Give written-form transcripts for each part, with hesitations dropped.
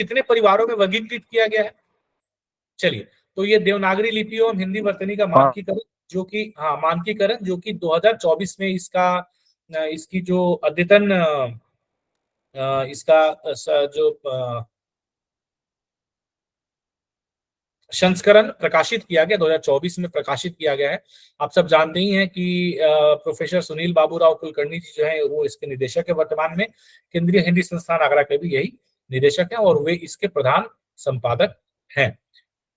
कितने परिवारों में वर्गीकृत किया गया है? चलिए, तो ये देवनागरी लिपि एवं हिंदी वर्तनी का मानकीकरण, जो कि मानकीकरण जो कि 2024 में इसकी जो अद्यतन इसका जो संस्करण प्रकाशित किया गया, 2024 में प्रकाशित किया गया है। आप सब जानते ही हैं कि प्रोफेसर सुनील बाबूराव कुलकर्णी जी जो है वो इसके निदेशक है वर्तमान में। केंद्रीय हिंदी संस्थान आगरा के भी यही निदेशक है और वे इसके प्रधान संपादक हैं।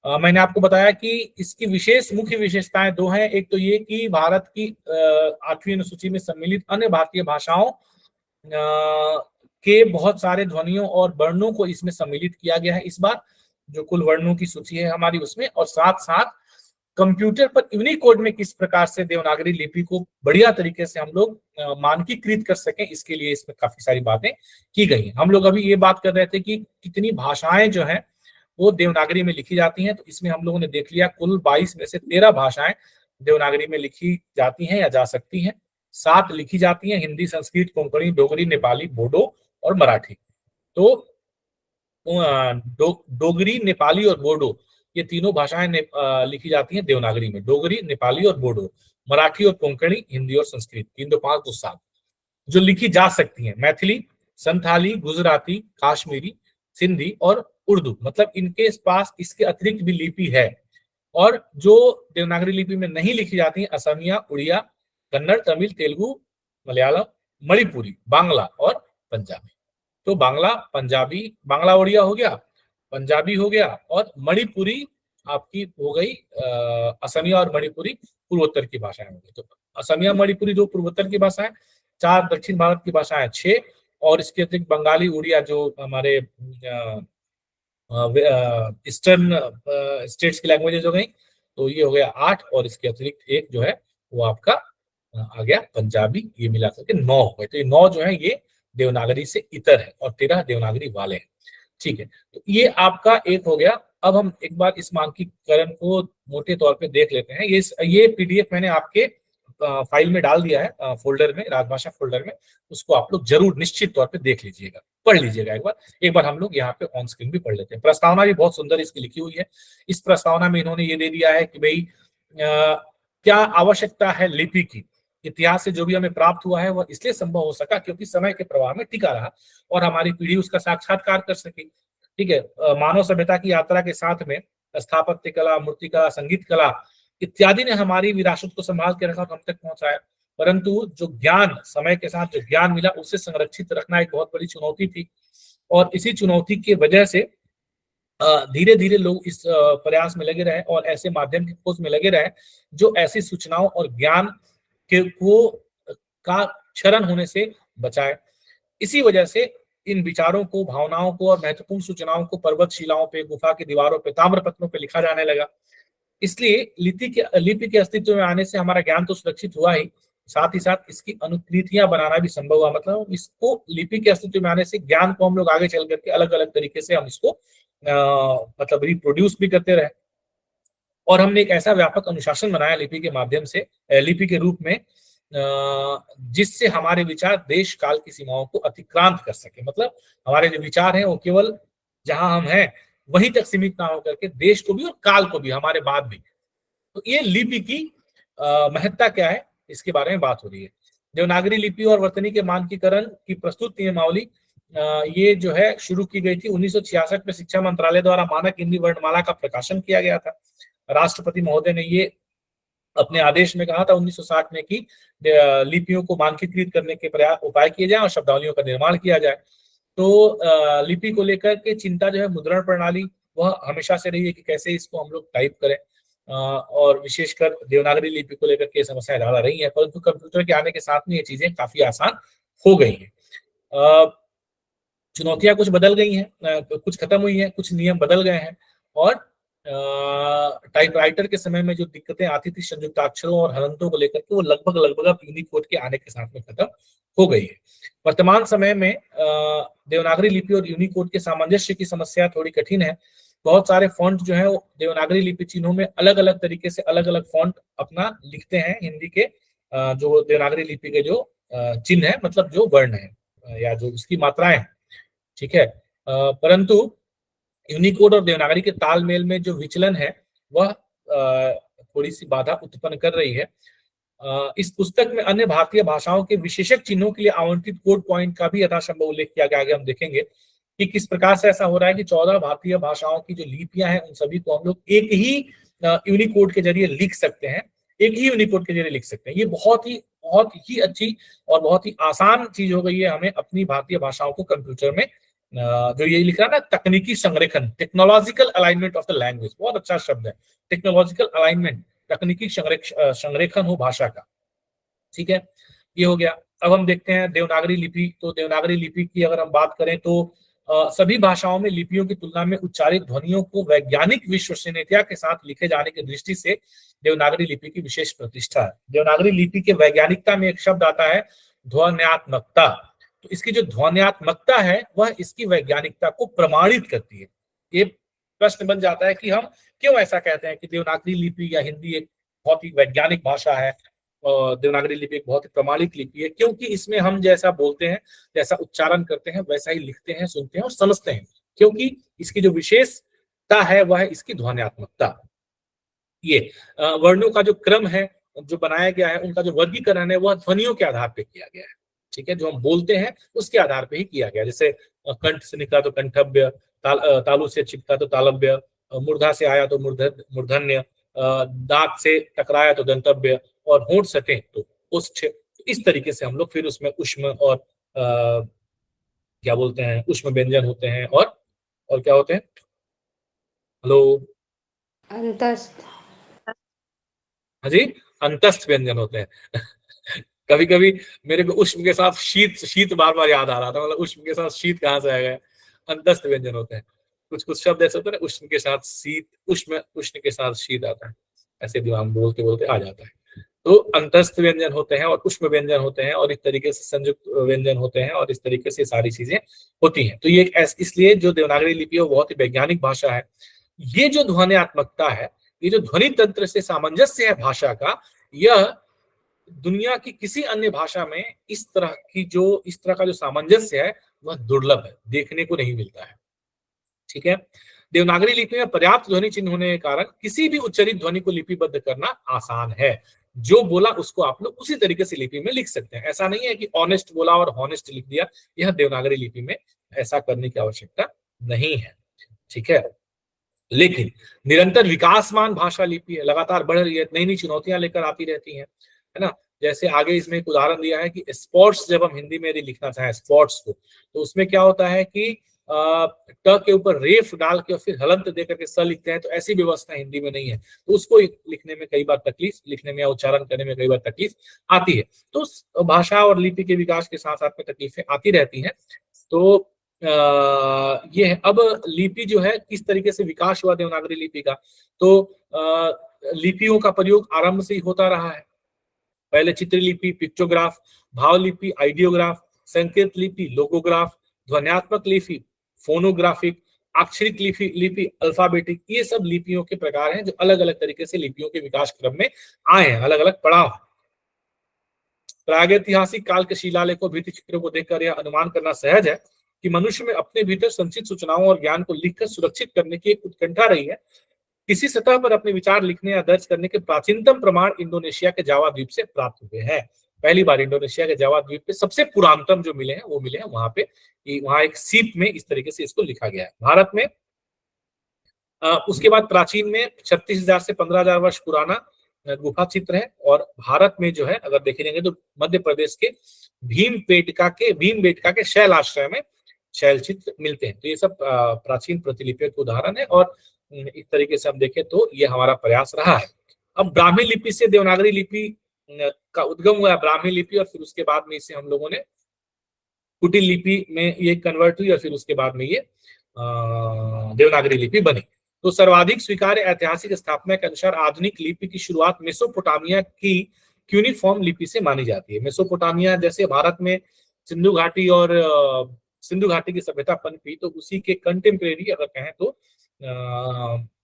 मैंने आपको बताया कि इसकी मुख्य विशेषताएं दो हैं। एक तो ये कि भारत की 8वीं अनुसूची में सम्मिलित अन्य भारतीय भाषाओं के बहुत सारे ध्वनियों और वर्णों को इसमें सम्मिलित किया गया है इस बार, जो कुल वर्णों की सूची है हमारी उसमें। और साथ साथ कंप्यूटर पर यूनिकोड में किस प्रकार से देवनागरी लिपि को बढ़िया तरीके से हम लोग मानकीकृत कर सकें, इसके लिए इसमें काफी सारी बातें की गई हैं। हम लोग अभी ये बात कर रहे थे कि कितनी भाषाएं जो हैं वो देवनागरी में लिखी जाती हैं, तो इसमें हम लोगों ने देख लिया कुल 22 में से 13 भाषाएं देवनागरी में लिखी जाती हैं या जा सकती हैं। 7 लिखी जाती हैं, हिंदी, संस्कृत, कोंकणी, डोगरी, नेपाली, बोडो और मराठी। तो डोगरी, नेपाली और बोडो ये तीनों भाषाएं लिखी जाती हैं देवनागरी में। डोगरी, नेपाली और बोडो, मराठी और कोंकणी, हिंदी और संस्कृत, 3 2 5 2 7। जो लिखी जा सकती हैं मैथिली, संथाली, गुजराती, काश्मीरी, सिंधी और उर्दू, मतलब इनके पास इसके अतिरिक्त भी लिपि है। और जो देवनागरी लिपि में नहीं लिखी जाती है, असमिया, उड़िया, कन्नड़, तमिल, तेलुगु, मलयालम, मणिपुरी, बांग्ला और पंजाबी। तो बांग्ला उड़िया हो गया, पंजाबी हो गया और मणिपुरी आपकी हो गई असमिया और मणिपुरी पूर्वोत्तर की भाषाएं हो गई। तो असमिया, मणिपुरी 2 पूर्वोत्तर की भाषाएं, 4 दक्षिण भारत की भाषाएं 6, और इसके अतिरिक्त बंगाली, उड़िया जो हमारे ईस्टर्न स्टेट्स की लैंग्वेजेस हो गई, तो ये हो गया 8, और इसके अतिरिक्त एक जो है वो आपका आ गया पंजाबी। ये मिला करके 9 हो गए। तो ये 9 जो है ये देवनागरी से इतर है और 13 देवनागरी वाले हैं। ठीक है, तो ये आपका एक हो गया। अब हम एक बार इस मानकीकरण को मोटे तौर पे देख लेते हैं। ये पीडीएफ मैंने आपके फाइल में डाल दिया है, फोल्डर में, राजभाषा फोल्डर में। उसको आप लोग जरूर निश्चित तौर पे देख लीजिएगा, पढ़ लीजिएगा एक बार हम लोग यहाँ पे ऑन स्क्रीन भी पढ़ लेते हैं। प्रस्तावना भी बहुत सुंदर इसकी लिखी हुई है। इस प्रस्तावना में इन्होंने ये दे दिया है कि भाई क्या आवश्यकता है लिपि की। इतिहास से जो भी हमें प्राप्त हुआ है वह इसलिए संभव हो सका क्योंकि समय के प्रवाह में टिका रहा और हमारी पीढ़ी उसका साक्षात्कार कर सकी। ठीक है, मानव सभ्यता की यात्रा के साथ में स्थापत्य कला, मूर्तिकला, संगीत कला इत्यादि ने हमारी विरासत को संभाल के रखा और हम तक पहुंचाया। परंतु जो ज्ञान, समय के साथ जो ज्ञान मिला उसे संरक्षित रखना एक बहुत बड़ी चुनौती थी। और इसी चुनौती की वजह से धीरे धीरे लोग इस प्रयास में लगे रहे और ऐसे माध्यम की खोज में लगे रहे जो ऐसी सूचनाओं और ज्ञान के का क्षरण होने से बचाए। इसी वजह से इन विचारों को, भावनाओं को और महत्वपूर्ण सूचनाओं को पर्वत शिलाओं पे, गुफा की दीवारों पे, ताम्रपत्रों पे लिखा जाने लगा। इसलिए लिपि के अस्तित्व में आने से हमारा ज्ञान तो सुरक्षित हुआ ही, साथ ही साथ इसकी अनुकृतियां बनाना भी संभव हुआ। मतलब इसको, लिपि के अस्तित्व में आने से ज्ञान को हम लोग आगे चल करके अलग अलग तरीके से हम इसको मतलब रिप्रोड्यूस भी करते रहे। और हमने एक ऐसा व्यापक अनुशासन बनाया लिपि के माध्यम से, लिपि के रूप में, जिससे हमारे विचार देश काल की सीमाओं को अतिक्रांत कर सके। मतलब हमारे जो विचार हैं वो केवल जहां हम हैं वहीं तक सीमित ना होकर के देश को भी और काल को भी, हमारे बाद भी। तो ये लिपि की महत्ता क्या है, इसके बारे में बात हो रही है। देवनागरी लिपि और वर्तनी के मानकीकरण की प्रस्तुत नियमावली ये जो है शुरू की गई थी 1966 में। शिक्षा मंत्रालय द्वारा मानक हिंदी वर्णमाला का प्रकाशन किया गया था। राष्ट्रपति महोदय ने ये अपने आदेश में कहा था 1960 में कि लिपियों को मानकीकृत करने के उपाय किए जाए और शब्दावलियों का निर्माण किया जाए। तो लिपि को लेकर के चिंता जो है मुद्रण प्रणाली वह हमेशा से रही है कि कैसे इसको हम लोग टाइप करें, और विशेषकर देवनागरी लिपि को लेकर के समस्याएं ज्यादा रही है। परंतु कंप्यूटर के आने के साथ में ये चीजें काफी आसान हो गई हैं। चुनौतियां कुछ बदल गई हैं, कुछ खत्म हुई हैं, कुछ नियम बदल गए हैं। और टाइपराइटर के समय में जो दिक्कतें आती थी संयुक्ताक्षरों और हलंतों को लेकर के, वो लगभग लगभग यूनिकोड के आने के साथ में खत्म हो गई है। वर्तमान समय में देवनागरी लिपि और यूनिकोड के सामंजस्य की समस्या थोड़ी कठिन है। बहुत सारे फॉन्ट जो है वो देवनागरी लिपि चिन्हों में अलग अलग तरीके से अलग अलग फॉन्ट अपना लिखते हैं। हिंदी के जो देवनागरी लिपि के जो चिन्ह है, मतलब जो वर्ण है या जो उसकी मात्राएं हैं, ठीक है। परंतु यूनिकोड और देवनागरी के तालमेल में जो विचलन है वह थोड़ी सी बाधा उत्पन्न कर रही है। इस पुस्तक में अन्य भारतीय भाषाओं के विशेषक चिन्हों के लिए आवंटित कोड पॉइंट का भी यथासंभव उल्लेख किया गया। आगे हम देखेंगे कि किस प्रकार से ऐसा हो रहा है कि 14 भारतीय भाषाओं की जो लिपियां हैं उन सभी को हम लोग एक ही यूनिकोड के जरिए लिख सकते हैं, एक ही यूनिकोड के जरिए लिख सकते हैं। ये बहुत ही अच्छी और बहुत ही आसान चीज हो गई है हमें अपनी भारतीय भाषाओं को कंप्यूटर में जो ये लिख रहा है ना, तकनीकी संरेखन, technological alignment of the language, बहुत अच्छा शब्द है, टेक्नोलॉजिकल अलाइनमेंट, तकनीकी संरेखन हो भाषा का। ठीक है, ये हो गया। अब हम देखते हैं देवनागरी लिपि। तो देवनागरी लिपि की अगर हम बात करें तो सभी भाषाओं में लिपियों की तुलना में उच्चारित ध्वनियों को वैज्ञानिक विश्वसनीयता के साथ लिखे जाने की दृष्टि से देवनागरी लिपि की विशेष प्रतिष्ठा है। देवनागरी लिपि के वैज्ञानिकता में एक शब्द आता है ध्वन्यात्मकता। तो इसकी जो ध्वन्यात्मकता है वह इसकी वैज्ञानिकता को प्रमाणित करती है। ये प्रश्न बन जाता है कि हम क्यों ऐसा कहते हैं कि देवनागरी लिपि या हिंदी एक बहुत ही वैज्ञानिक भाषा है, देवनागरी लिपि एक बहुत ही प्रमाणिक लिपि है, क्योंकि इसमें हम जैसा बोलते हैं, जैसा उच्चारण करते हैं, वैसा ही लिखते हैं, सुनते हैं और समझते हैं। क्योंकि इसकी जो विशेषता है वह है इसकी ध्वन्यात्मकता। ये वर्णों का जो क्रम है जो बनाया गया है, उनका जो वर्गीकरण है वह ध्वनियों के आधार पे किया गया है। ठीक है, जो हम बोलते हैं उसके आधार पे ही किया गया। जैसे कंठ से निकला तो कंठव्य, तालु से चिपका तो तालव्य, मूर्धा से आया तो मूर्धन्य, दांत से टकराया तो दंतव्य, और होंठ सटे तो उष्ठ। इस तरीके से हम लोग फिर उसमें उष्म और क्या बोलते हैं, उष्म व्यंजन होते हैं, और क्या होते हैं, हेलो, अंतस्थ। हाँ जी, अंतस्थ व्यंजन होते हैं। कभी कभी मेरे को उष्म के साथ शीत शीत बार बार याद आ रहा था, मतलब उष्म के साथ शीत कहाँ से आ गया। अंतस्थ व्यंजन होते हैं, कुछ कुछ शब्द ऐसे होते हैं ना, उष्म के साथ शीत, उष्म उष्ण के साथ शीत आता है, ऐसे दिमाग में बोलते बोलते आ जाता है। तो अंतस्थ व्यंजन होते हैं और उष्म व्यंजन होते हैं, और इस तरीके से संयुक्त व्यंजन होते हैं, और इस तरीके से सारी चीजें होती हैं। तो ये इसलिए जो देवनागरी लिपि है वो बहुत ही वैज्ञानिक भाषा है। ये जो ध्वन्यात्मकता है, ये जो ध्वनि तंत्र से सामंजस्य है भाषा का, यह दुनिया की किसी अन्य भाषा में इस तरह का जो सामंजस्य है वह दुर्लभ है, देखने को नहीं मिलता है। ठीक है, देवनागरी लिपि में पर्याप्त ध्वनि चिन्ह होने के कारण किसी भी उच्चरित ध्वनि को लिपिबद्ध करना आसान है। जो बोला उसको आप लोग उसी तरीके से लिपि में लिख सकते हैं। ऐसा नहीं है कि ऑनेस्ट बोला और हॉनेस्ट लिख दिया, यह देवनागरी लिपि में ऐसा करने की आवश्यकता नहीं है। ठीक है, लेकिन निरंतर विकासमान भाषा लिपि है, लगातार बढ़ रही है, नई नई चुनौतियां लेकर आती रहती है ना। जैसे आगे इसमें एक उदाहरण दिया है कि स्पोर्ट्स, जब हम हिंदी में यदि लिखना चाहें स्पोर्ट्स को, तो उसमें क्या होता है कि ट के ऊपर रेफ डाल के और फिर हलंत दे करके स लिखते हैं, तो ऐसी व्यवस्था हिंदी में नहीं है। तो उसको लिखने में कई बार तकलीफ, लिखने में या उच्चारण करने में कई बार तकलीफ आती है। तो भाषा और लिपि के विकास के साथ साथ में तकलीफें आती रहती हैं। तो ये है। अब लिपि जो है किस तरीके से विकास हुआ देवनागरी लिपि का, तो लिपियों का प्रयोग आरंभ से ही होता रहा है। पहले चित्रलिपि, पिक्टोग्राफ, भाव लिपि, आइडियोग्राफ, संकेत लिपि, लोगोग्राफ, ध्वन्यात्मक लिपि, फोनोग्राफिक, अक्षरिक लिपि, अल्फाबेटिक, ये सब लिपियों के प्रकार हैं जो अलग अलग तरीके से लिपियों के विकास क्रम में आए हैं, अलग अलग पड़ाव। प्रागैतिहासिक काल के शिलालेखों, भित्ति चित्रों को देखकर यह अनुमान करना सहज है कि मनुष्य में अपने भीतर संचित सूचनाओं और ज्ञान को लिखकर सुरक्षित करने की एक उत्कंठा रही है। किसी सतह पर अपने विचार लिखने या दर्ज करने के प्राचीनतम प्रमाण इंडोनेशिया के जावा द्वीप से प्राप्त हुए हैं। पहली बार इंडोनेशिया के जावा द्वीप पे सबसे पुरातनतम जो मिले हैं वो मिले हैं वहां पे, वहां एक सीप में इस तरीके से इसको लिखा गया है। भारत में उसके बाद प्राचीन में 36,000 से 15,000 वर्ष पुराना गुफा चित्र है। और भारत में जो है अगर देखेंगे तो मध्य प्रदेश के भीमबेटका के शैल आश्रय में शैल चित्र मिलते हैं। तो ये सब प्राचीन प्रतिलिपियों के उदाहरण है, और इस तरीके से हम देखें तो ये हमारा प्रयास रहा है। अब ब्राह्मी लिपि से देवनागरी लिपि का उद्गम हुआ है, ब्राह्मी लिपि, और फिर उसके बाद में इसे हम लोगों ने कुटिल लिपि में ये कन्वर्ट हुई, और फिर उसके बाद में ये देवनागरी लिपि बनी। तो सर्वाधिक स्वीकार्य ऐतिहासिक स्थापना के अनुसार आधुनिक लिपि की शुरुआत मेसोपोटामिया की क्यूनिफॉर्म लिपि से मानी जाती है। मेसोपोटामिया जैसे भारत में सिंधु घाटी और सिंधु घाटी की सभ्यता पनपी, तो उसी के कंटेम्प्रेरी अगर कहें तो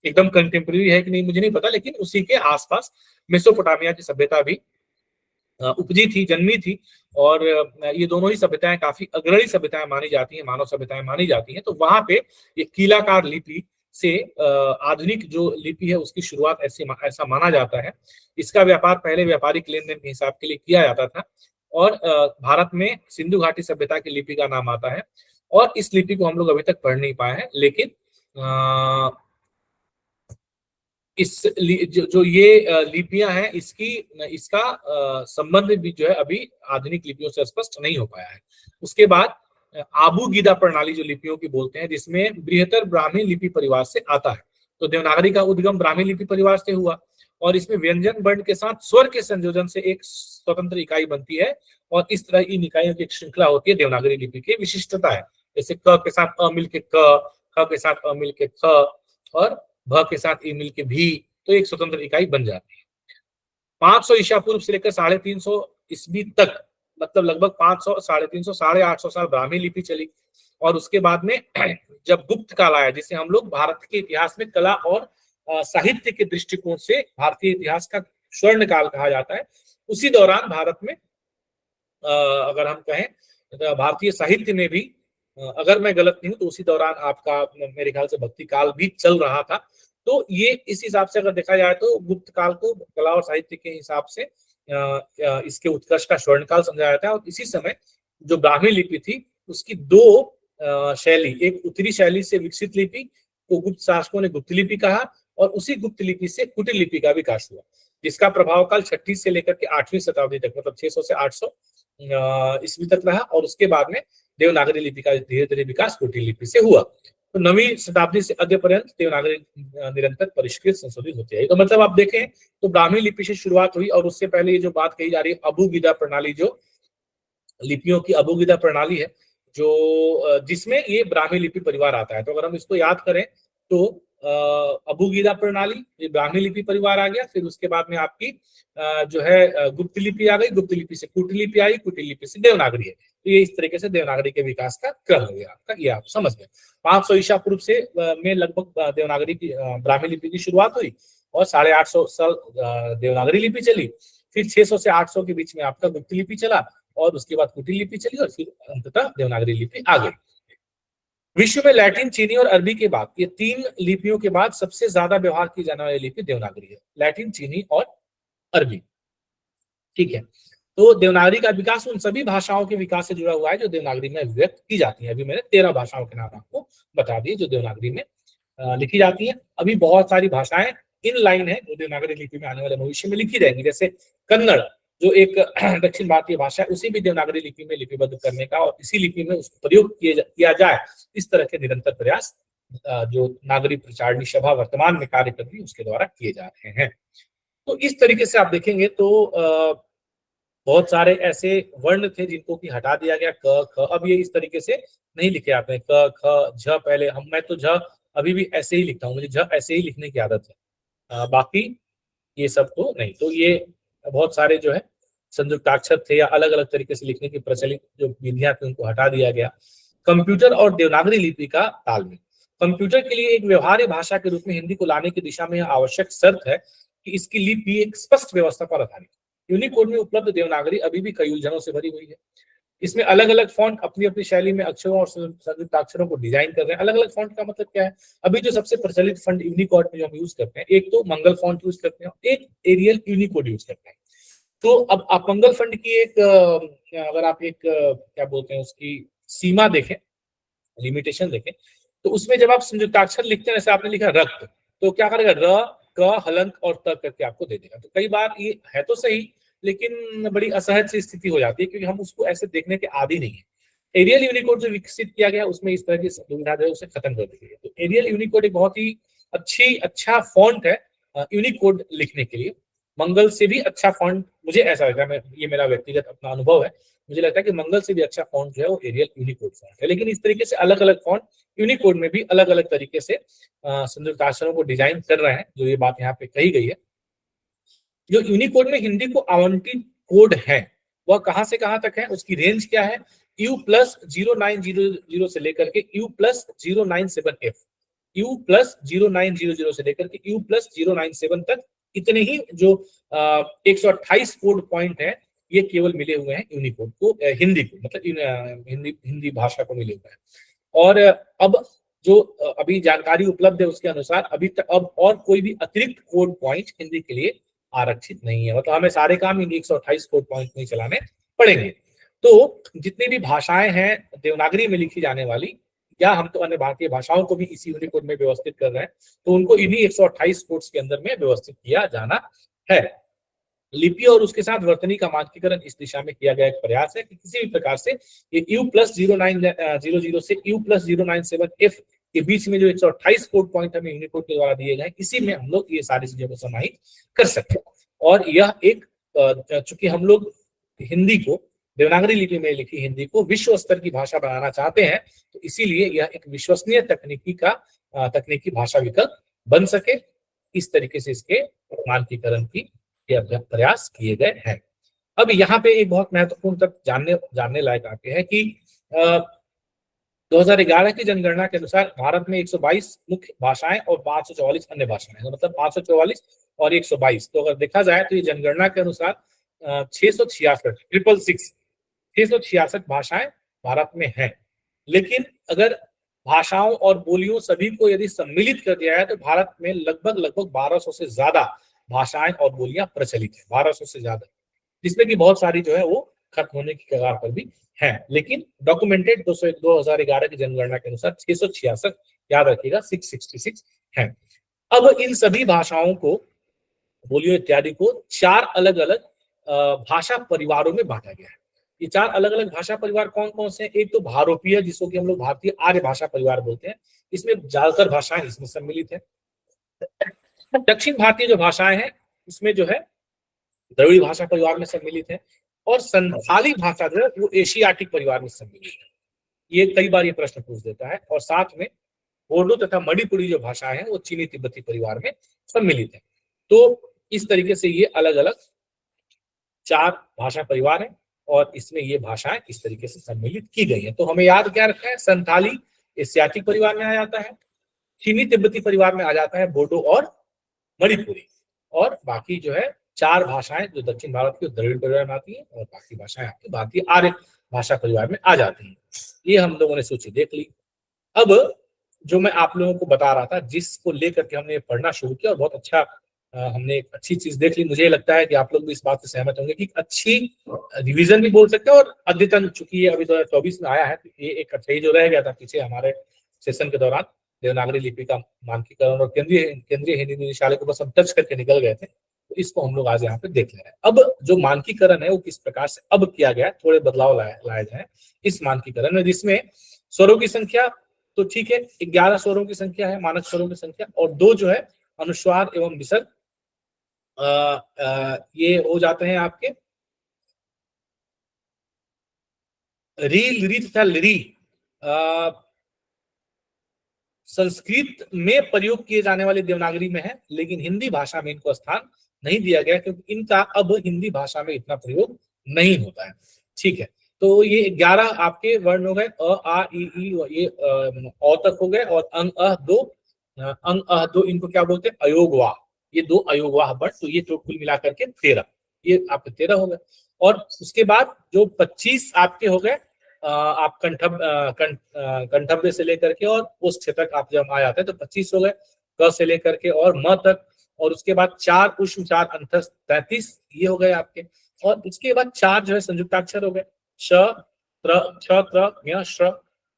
एकदम कंटेम्प्रेरी है कि नहीं मुझे नहीं पता, लेकिन उसी के आसपास मेसोपोटामिया की सभ्यता भी उपजी थी, जन्मी थी। और ये दोनों ही सभ्यताएं काफी अग्रणी सभ्यताएं मानी जाती हैं, मानव सभ्यताएं मानी जाती हैं। तो वहां पे ये कीलाकार लिपि से आधुनिक जो लिपि है उसकी शुरुआत ऐसा माना जाता है। इसका व्यापार पहले व्यापारिक लेन देन के हिसाब के लिए किया जाता था। और भारत में सिंधु घाटी सभ्यता की लिपि का नाम आता है। और इस लिपि को हम लोग अभी तक पढ़ नहीं पाए हैं, लेकिन जो ये लिपियां हैं, इसका संबंध भी जो है अभी आधुनिक लिपियों से स्पष्ट नहीं हो पाया है। उसके बाद आबू गीदा प्रणाली जो लिपियों की बोलते हैं, जिसमें बृहत्तर ब्राह्मी लिपि परिवार से आता है। तो देवनागरी का उद्गम ब्राह्मी लिपि परिवार से हुआ, और इसमें व्यंजन वर्ण के साथ स्वर के संयोजन से एक स्वतंत्र इकाई बनती है। और इस तरह इन इकाइयों की एक श्रृंखला होती है देवनागरी लिपि की विशिष्टता है। जैसे क के साथ अ मिल के क, ख के साथ अ मिल के ख, और भ के साथ ई मिल के भी, तो एक स्वतंत्र इकाई बन जाती है। 500 ईसा पूर्व से लेकर 350 ईस्वी तक, मतलब लगभग 500, 350, 850 साल ब्राह्मी लिपि चली। और उसके बाद में जब गुप्त काल आया, जिसे हम लोग भारत के इतिहास में कला और साहित्य के दृष्टिकोण से भारतीय इतिहास का स्वर्ण काल कहा जाता है, उसी दौरान भारत में अगर हम कहें तो भारतीय साहित्य में भी, अगर मैं गलत नहीं हूं तो उसी दौरान आपका मेरे ख्याल से भक्ति काल भी चल रहा था। तो ये इस हिसाब से अगर देखा जाए तो गुप्त काल को कला और साहित्य के हिसाब से इसके उत्कर्ष का स्वर्ण काल समझा जाता है। और इसी समय जो ब्राह्मी लिपि थी उसकी दो शैली, एक उत्तरी शैली से विकसित लिपि को गुप्त शासकों ने गुप्त लिपि कहा, और उसी गुप्त लिपि से कुटिल लिपि का विकास हुआ, जिसका प्रभाव काल 6वीं से लेकर के 8वीं शताब्दी तक, मतलब 600 से 800 ईस्वी तक रहा। और उसके बाद में देवनागरी लिपि का धीरे धीरे विकास कुटिल लिपि से हुआ। तो 9वीं शताब्दी से अद्य पर्यंत देवनागरी निरंतर परिष्कृत संशोधित होती है। तो मतलब आप देखें तो ब्राह्मी लिपि से शुरुआत हुई, और उससे पहले ये जो बात कही जा रही है अबूगिदा प्रणाली, जो लिपियों की अबूगिदा प्रणाली है, जो जिसमें ये ब्राह्मी लिपि परिवार आता है। तो अगर हम इसको याद करें तो अबूगिदा प्रणाली, ये ब्राह्मी लिपि परिवार आ गया। फिर उसके बाद में आपकी जो है गुप्त लिपि आ गई, गुप्त लिपि से कुटिल लिपि आई, कुटिल लिपि से देवनागरी है। तो ये इस तरीके से देवनागरी के विकास का क्रम हो गया आपका, ये आप समझ गए। 500 ईसा पूर्व से में लगभग देवनागरी की ब्राह्मी लिपि की शुरुआत हुई, और 850 साल देवनागरी लिपि चली। फिर 600 से 800 के बीच में आपका गुप्त लिपि चला, और उसके बाद कुटिल लिपि चली, और फिर अंततः देवनागरी लिपि आ गई। विश्व में लैटिन, चीनी और अरबी के बाद, ये 3 लिपियों के बाद सबसे ज्यादा व्यवहार की जाने वाली लिपि देवनागरी है। लैटिन, चीनी और अरबी, ठीक है। तो देवनागरी का विकास उन सभी भाषाओं के विकास से जुड़ा हुआ है जो देवनागरी में व्यक्त की जाती है। अभी मैंने 13 भाषाओं के नाम आपको बता दिए जो देवनागरी में लिखी जाती है। अभी बहुत सारी भाषाएं इन लाइन है जो देवनागरी लिपि में आने वाले भविष्य में लिखी जाएंगी। जैसे कन्नड़, जो एक दक्षिण भारतीय भाषा है, उसी भी देवनागरी लिपि में लिपिबद्ध करने का और इसी लिपि में उसको प्रयोग किया जाए, इस तरह के निरंतर प्रयास जो नागरी प्रचारणी सभा वर्तमान में कार्य कर रही है उसके द्वारा किए जा रहे हैं। तो इस तरीके से आप देखेंगे तो बहुत सारे ऐसे वर्ण थे जिनको कि हटा दिया गया, क ख, अब ये इस तरीके से नहीं लिखे जाते हैं। क ख झ, पहले मैं तो झ अभी भी ऐसे ही लिखता हूँ, मुझे झ ऐसे ही लिखने की आदत है। बाकी ये सब तो नहीं। तो ये बहुत सारे जो है संयुक्ताक्षर थे या अलग अलग तरीके से लिखने की प्रचलित जो विधियां थी उनको हटा दिया गया। कंप्यूटर और देवनागरी लिपि का तालमेल। कंप्यूटर के लिए एक व्यवहार्य भाषा के रूप में हिंदी को लाने की दिशा में आवश्यक शर्त है कि इसकी लिपि एक स्पष्ट व्यवस्था पर आधारित। यूनिकोड में उपलब्ध देवनागरी अभी भी कई उलझनों से भरी हुई है। इसमें अलग अलग फॉन्ट अपनी अपनी शैली में अक्षरों और संयुक्ताक्षरों को डिजाइन कर रहे हैं। अलग अलग फॉन्ट का मतलब क्या है? अभी जो सबसे प्रचलित फॉन्ट यूनिकोड में जो हम यूज करते हैं, एक तो मंगल फॉन्ट यूज करते हैं, एक एरियल यूनिकोड यूज करते हैं। तो अब आप मंगल फॉन्ट की एक अगर आप एक क्या बोलते हैं उसकी सीमा देखें, लिमिटेशन देखें, तो उसमें जब आप संयुक्ताक्षर लिखते हैं, जैसे आपने लिखा रक्त, तो क्या करेगा? र, क, हलंत और त करके आपको दे देगा। तो कई बार ये है तो सही, लेकिन बड़ी असहज सी स्थिति हो जाती है क्योंकि हम उसको ऐसे देखने के आदी नहीं है। एरियल यूनिकोड जो विकसित किया गया उसमें इस तरह की दुविधा जो है उसे खत्म कर दी गई है। तो एरियल यूनिकोड एक बहुत ही अच्छा फॉन्ट है यूनिकोड लिखने के लिए। मंगल से भी अच्छा फॉन्ट मुझे ऐसा लगता है, ये मेरा व्यक्तिगत अपना अनुभव है, मुझे लगता है कि मंगल से भी अच्छा फॉन्ट जो है वो एरियल यूनिकोड फॉन्ट है। लेकिन इस तरीके से अलग अलग फॉन्ट यूनिकोड में भी अलग अलग तरीके से संयुक्ताक्षरों को डिजाइन कर रहे हैं, जो ये बात यहाँ पे कही गई है। जो यूनिकोड में हिंदी को आवंटित कोड है वह कहां से कहां तक है, उसकी रेंज क्या है? U+0900 से लेकर के U+097F, U+0900 से लेकर के U+097 तक, इतने ही जो 128 कोड पॉइंट है ये केवल मिले हुए हैं यूनिकोड को, हिंदी को, मतलब हिंदी भाषा को मिले हुए हैं। और अब जो अभी जानकारी उपलब्ध है उसके अनुसार अभी तक अब और कोई भी अतिरिक्त कोड पॉइंट हिंदी के लिए आरक्षित नहीं है, मतलब हमें सारे काम इन 128 कोड पॉइंट नहीं चलाने पड़ेंगे। तो जितनी भी भाषाएं हैं देवनागरी में लिखी जाने वाली, या हम तो अन्य भारतीय भाषाओं को भी इसी यूनिकोड में व्यवस्थित कर रहे हैं, तो उनको इन्हीं 128 कोड्स के अंदर में व्यवस्थित किया जाना है। लिपि और उसके साथ वर्तनी का मानकीकरण इस दिशा में किया गया एक प्रयास है कि किसी भी प्रकार से ये U+0900 से U+097F के बीच में जो 128 कोड पॉइंट हमें यूनिकोड के द्वारा दिए गए, इसी में हम लोग ये सारी चीजों को समाहित कर सकते हैं। और यह एक चूंकि हम लोग हिंदी को, देवनागरी लिपि में लिखी हिंदी को विश्व स्तर की भाषा बनाना चाहते हैं, तो इसीलिए यह एक विश्वसनीय तकनीकी भाषा विकल्प बन सके, इस तरीके से इसके मानकीकरण की प्रयास किए गए हैं। अब यहाँ पे एक बहुत महत्वपूर्ण तक जानने लायक आते हैं कि 2011 की जनगणना के अनुसार भारत में 122 मुख्य भाषाएं और 544 अन्य भाषाएं, मतलब 544 और 122। तो अगर देखा जाए तो ये जनगणना के अनुसार 666 भाषाएं भारत में हैं। लेकिन अगर भाषाओं और बोलियों सभी को यदि सम्मिलित कर दिया जाए तो भारत में लगभग 1200 से ज्यादा भाषाएं और बोलियां प्रचलित है, 1200 से ज्यादा, जिसमें कि बहुत सारी जो है वो खत्म होने की कगार पर भी है। लेकिन डॉक्यूमेंटेड 2011 की जनगणना के अनुसार 666, याद रखिएगा 666 है। अब इन सभी भाषाओं को, बोलियों इत्यादि को 4 अलग अलग भाषा परिवारों में बांटा गया है। ये 4 अलग अलग भाषा परिवार कौन कौन से हैं? एक तो भारोपीय, जिसको कि हम लोग भारतीय आर्य भाषा परिवार बोलते हैं, इसमें ज्यादातर भाषाएं इसमें सम्मिलित है। दक्षिण भारतीय जो भाषाएं हैं इसमें जो है द्रविड़ भाषा परिवार में सम्मिलित है। और संथाली भाषा जो है वो एशियाटिक परिवार में सम्मिलित है। ये कई बार ये प्रश्न पूछ देता है। और साथ में बोडो तथा मणिपुरी जो भाषाएं हैं वो चीनी तिब्बती परिवार में सम्मिलित है। तो इस तरीके से ये अलग अलग 4 भाषा परिवार है और इसमें ये भाषाएं इस तरीके से सम्मिलित की गई है। तो हमें याद क्या रखना है? संथाली एशियाटिक परिवार में आ जाता है, चीनी तिब्बती परिवार में आ जाता है बोडो और मणिपुरी, और बाकी जो है 4 भाषाएं जो दक्षिण भारत के द्रविड़ परिवार में आती है और बाकी भाषाएं आपकी भारतीय आर्य भाषा परिवार में आ जाती हैं। ये हम लोगों ने सूची देख ली। अब जो मैं आप लोगों को बता रहा था, जिसको लेकर के हमने पढ़ना शुरू किया और बहुत अच्छा हमने एक अच्छी चीज देख ली, मुझे लगता है कि आप लोग भी इस बात से सहमत होंगे कि अच्छी रिवीजन भी बोल सकते हैं और अद्यतन, चूंकि ये अभी 2024 में आया है, तो ये एक अच्छा ही जो रह गया था पीछे हमारे सेशन के दौरान, देवनागरी लिपि का मानकीकरण और केंद्रीय हिंदी निदेशालय को बस हम टच करके निकल गए थे, तो इसको हम लोग आज यहाँ पे देख ले रहे हैं। अब जो मानकीकरण है वो किस प्रकार से अब किया गया है, थोड़े बदलाव लाए गए इस मानकीकरण में, जिसमें स्वरों की संख्या तो ठीक है 11 स्वरों की संख्या है, मानक स्वरों की संख्या, और 2 जो है अनुस्वार एवं विसर्ग ये हो जाते हैं आपके री, लिरी तथा लिरी। संस्कृत में प्रयोग किए जाने वाले देवनागरी में है, लेकिन हिंदी भाषा में इनको स्थान नहीं दिया गया क्योंकि इनका अब हिंदी भाषा में इतना प्रयोग नहीं होता है। ठीक है, तो ये 11 आपके वर्ण हो गए, अ आ इ ये औ तक हो गए, और अंग अह दो इनको क्या बोलते हैं? अयोगवाह। ये 2 अयोगवाह वर्ण, तो ये तो कुल मिलाकर के 13, ये आपके 13 हो गए। और उसके बाद जो 25 आपके हो गए आप कंठव्य से लेकर के और उस तक आप जब आ जाते हैं तो 25 हो गए, क से लेकर के और म तक, और उसके बाद 4 उष्म 4 अंतर 33 ये हो गए आपके। और इसके बाद 4 जो है संयुक्ताक्षर हो गए, श त्र छ त्र ञ श्र,